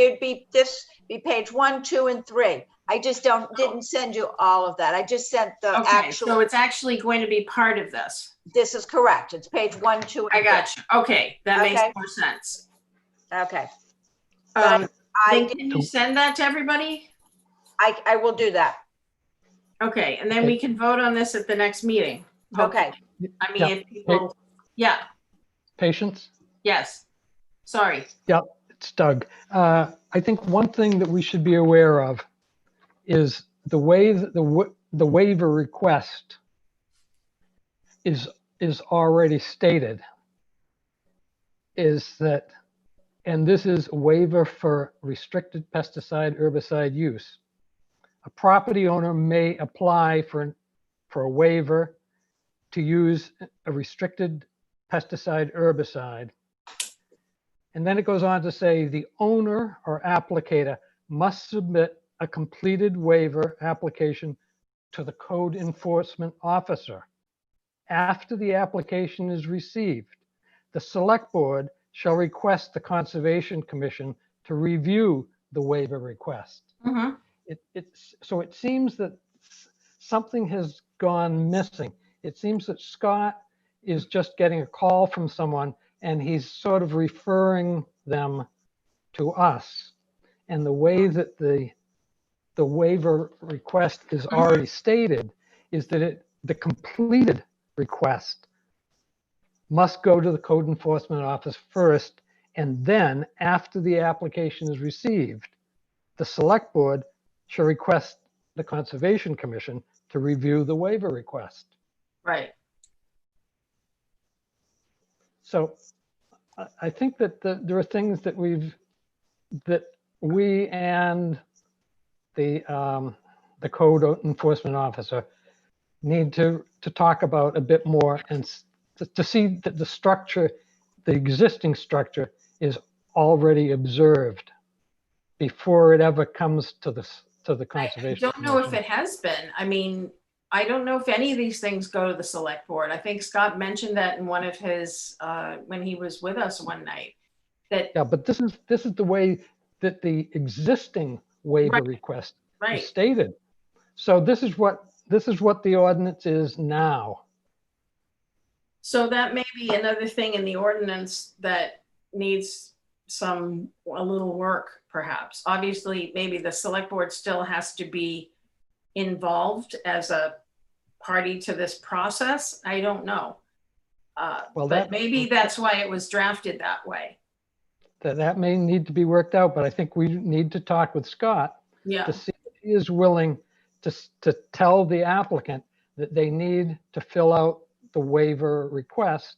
1, 2, and 3. I just didn't send you all of that. I just sent the Okay, actual. so it's actually going to be part of this. This is correct. It's page 1, 2, and 3. I got you. Okay, that makes Okay. more sense. Okay. But Then can you send that to everybody? I will do that. Okay, and then we can vote on this at the next meeting. Okay. I mean, Yeah. if people, yeah, Patience? yes. Sorry. It's Doug. I think one thing that we should be aware of is the way that the waiver request is already stated is that, and this is a waiver for restricted pesticide herbicide use. A property owner may apply for a waiver to use a restricted pesticide herbicide. And then it goes on to say the owner or applicator must submit a completed waiver application to the code enforcement officer. After the application is received, the select board shall request the Conservation Commission to review the waiver request. Mhm. So it seems that something has gone missing. It seems that Scott is just getting a call from someone and he's sort of referring them to us. And the way that the waiver request is already stated is that the completed request must go to the code enforcement office first, and then after the application is received, the select board shall request the Conservation Commission to review the waiver request. Right. So I think that there are things that we and the code enforcement officer need to talk about a bit more, and to see that the structure, the existing structure, is already observed before it ever comes to the I conservation. don't know if Commission. it has been. I mean, I don't know if any of these things go to the select board. I think Scott mentioned that in one of his, when he was with us one night, that, Yeah, but this is the way that the existing waiver Right. request right. is stated. So this is what the ordinance is now. So that may be another thing in the ordinance that needs a little work, perhaps. Obviously, maybe the select board still has to be involved as a party to this process. I don't know. Well, But maybe that's why it was drafted that way. That may need to be worked out, but I think we need to talk with Scott Yeah, to see if he is willing to tell the applicant that they need to fill out the waiver request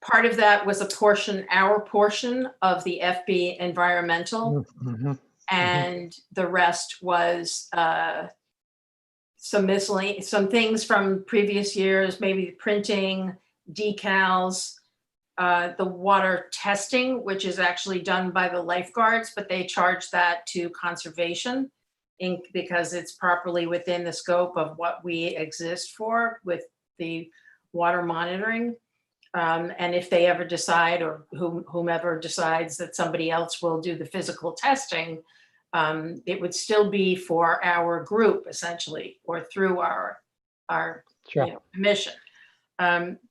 part of that was our portion of the FB environmental, Mhm. and the rest was some miscellaneous, some things from previous years, maybe printing, decals, the water testing, which is actually done by the lifeguards, but they charge that to conservation because it's properly within the scope of what we exist for with the water monitoring. And if they ever decide, or whomever decides that somebody else will do the physical testing, it would still be for our group essentially, or through our Sure. commission.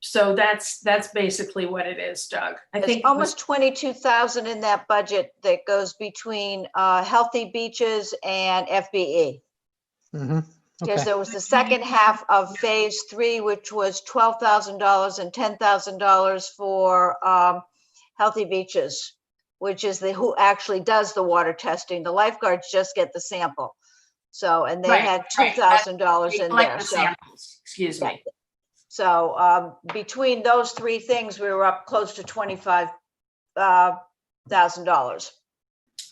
So that's basically what it is, Doug. I There's think it was- almost 22,000 in that budget that goes between Healthy Beaches and FBE. Mhm. Because Okay. there was the second half of phase 3, which was $12,000 and $10,000 for Healthy Beaches, which is who actually does the water testing. The lifeguards just get the sample. So, and they Right, had right. $2,000 they in collect there. the So, samples, excuse me. so between those three things, we were up close to $25,000.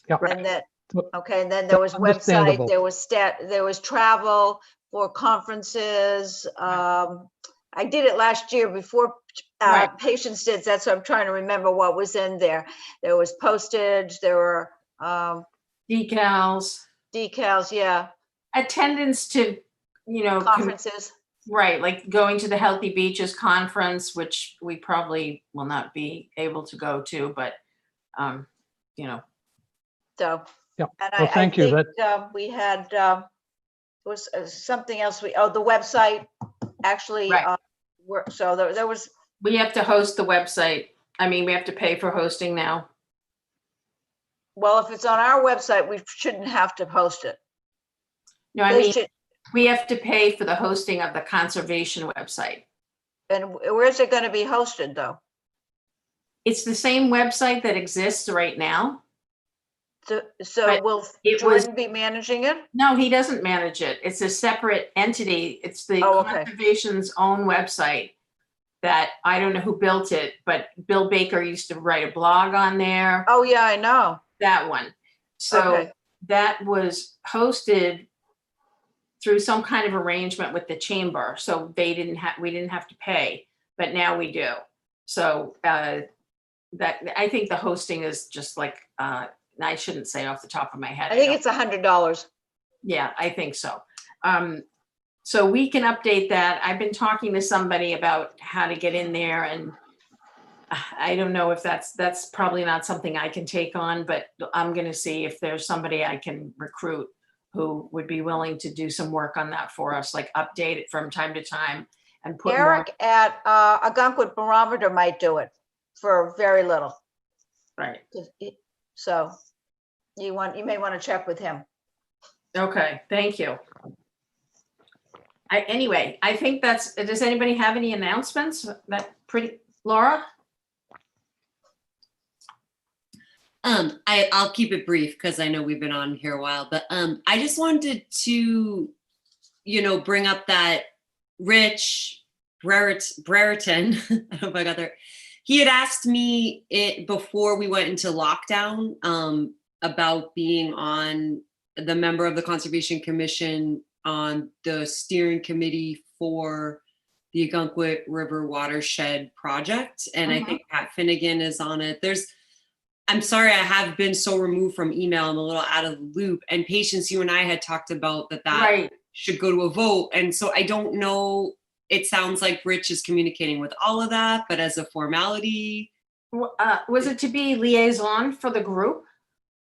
Yep. And that, Well, okay, and then there was understandable. website, there was travel for conferences. I did it last year before Right. Patience did that, so I'm trying to remember what was in there. There was postage, there were Decals, decals, yeah, attendance to, conferences. right, like going to the Healthy Beaches conference, which we probably will not be able to go to, but, So, Yep. and Well, I thank you. think we had, was something else the website actually, Right. so there was, we have to host the website. I mean, we have to pay for hosting now. well, if it's on our website, we shouldn't have to post it. No, I They mean, should- we have to pay for the hosting of the conservation website. And where's it gonna be hosted, though? It's the same website that exists right now. So But will it was- Jordan be managing it? No, he doesn't manage it. It's a separate entity. It's the Oh, okay. conservation's own website that I don't know who built it, but Bill Baker used to write a blog on there, Oh, yeah, I know. that one. So Okay. that was hosted through some kind of arrangement with the chamber. So we didn't have to pay, but now we do. So that, I think the hosting is just like, I shouldn't say off the top of my head. I think don't- it's $100. Yeah, I think so. So we can update that. I've been talking to somebody about how to get in there, and I don't know if that's probably not something I can take on, but I'm gonna see if there's somebody I can recruit who would be willing to do some work on that for us, like update it from time to time and put more. Eric at Ogunquit Barometer might do it for very little. Right, So you may want to check with him. okay, thank you. Anyway, I think does anybody have any announcements? Laura? I'll keep it brief because I know we've been on here a while, but I just wanted to, bring up that Rich Brereton, I don't know if I got there. He had asked me before we went into lockdown about being on the member of the Conservation Commission on the steering committee for the Ogunquit River Watershed Project. And I think Pat Finnegan is on it. I'm sorry, I have been so removed from email. I'm a little out of the loop. And Patience, you and I had talked about that Right. should go to a vote. And so I don't know, it sounds like Rich is communicating with all of that, but as a formality. Was it to be liaison for the group?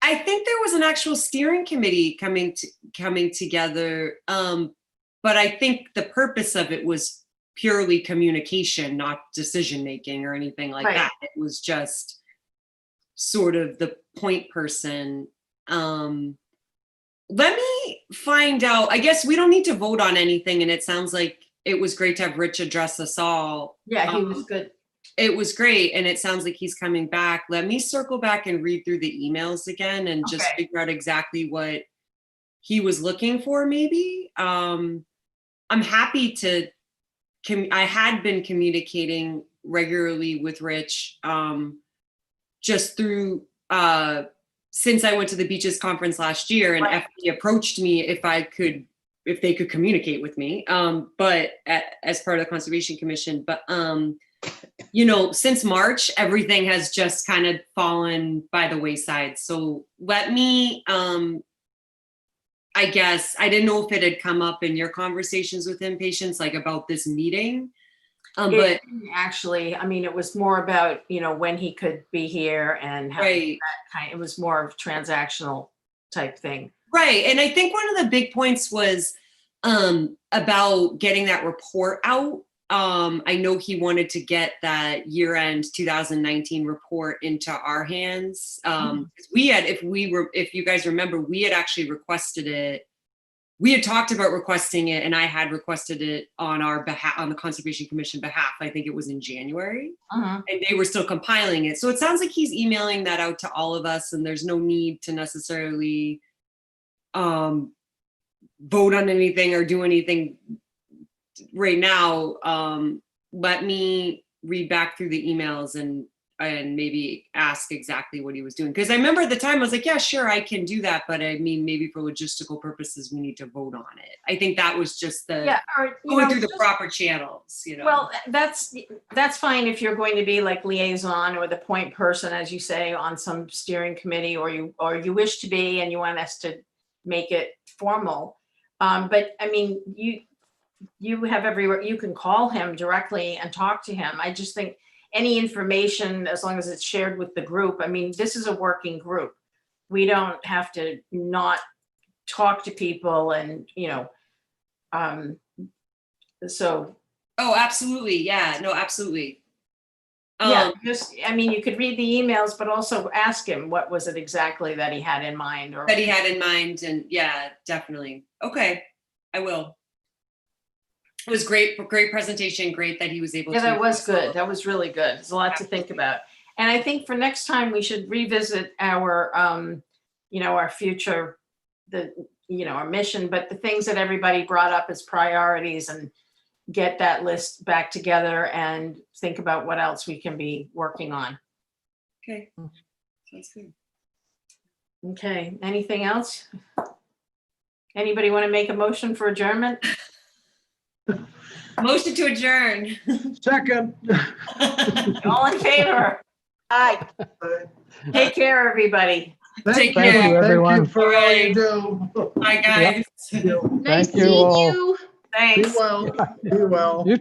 I think there was an actual steering committee coming together. But I think the purpose of it was purely communication, not decision-making or anything like Right. that. It was just sort of the point person. Let me find out. I guess we don't need to vote on anything. And it sounds like it was great to have Rich address us all. Yeah, he was good. It was great. And it sounds like he's coming back. Let me circle back and read through the emails again and just Okay. figure out exactly what he was looking for maybe. I'm happy to, I had been communicating regularly with Rich, just through, since I went to the Beaches Conference last year, and FD approached me if they could communicate with me, but as part of the Conservation Commission. But, since March, everything has just kind of fallen by the wayside. So let me, I guess, I didn't know if it had come up in your conversations with him, Patience, like about this meeting. But Actually, I mean, it was more about, when he could be here and how right. it was more of transactional type thing. Right. And I think one of the big points was about getting that report out. I know he wanted to get that year-end 2019 report into our hands. If you guys remember, we had actually requested it. We had talked about requesting it, and I had requested it on our behalf, on the Conservation Commission behalf. I think it was in January, and they were still compiling it. So it sounds like he's emailing that out to all of us, and there's no need to necessarily vote on anything or do anything right now. Let me read back through the emails and maybe ask exactly what he was doing. Because I remember at the time I was like, yeah, sure, I can do that. But I mean, maybe for logistical purposes, we need to vote on it. I think that was just going through the proper channels, Well, that's fine if you're going to be like liaison or the point person, as you say, on some steering committee, or you wish to be and you want us to make it formal. But I mean, you have everywhere, you can call him directly and talk to him. I just think any information, as long as it's shared with the group, I mean, this is a working group. We don't have to not talk to people and, so. Oh, absolutely. Yeah, no, absolutely. Yeah, you could read the emails, but also ask him, what was it exactly that he had in mind? And yeah, definitely. Okay, I will. It was great presentation. Great that he was able to. Yeah, that was good. That was really good. There's a lot to think about. And I think for next time, we should revisit our, our future, our mission, but the things that everybody brought up as priorities, and get that list back together and think about what else we can be working on. Okay, sounds good. Okay, anything else? Anybody want to make a motion for adjournment? Motion to adjourn. Second. All in favor? Aye. Take care, everybody. Take Thank care. you, everyone. Thank you for all you do. Bye, guys. Yep. Nice Thank you seeing all. you. Thanks. Be well. Be well. You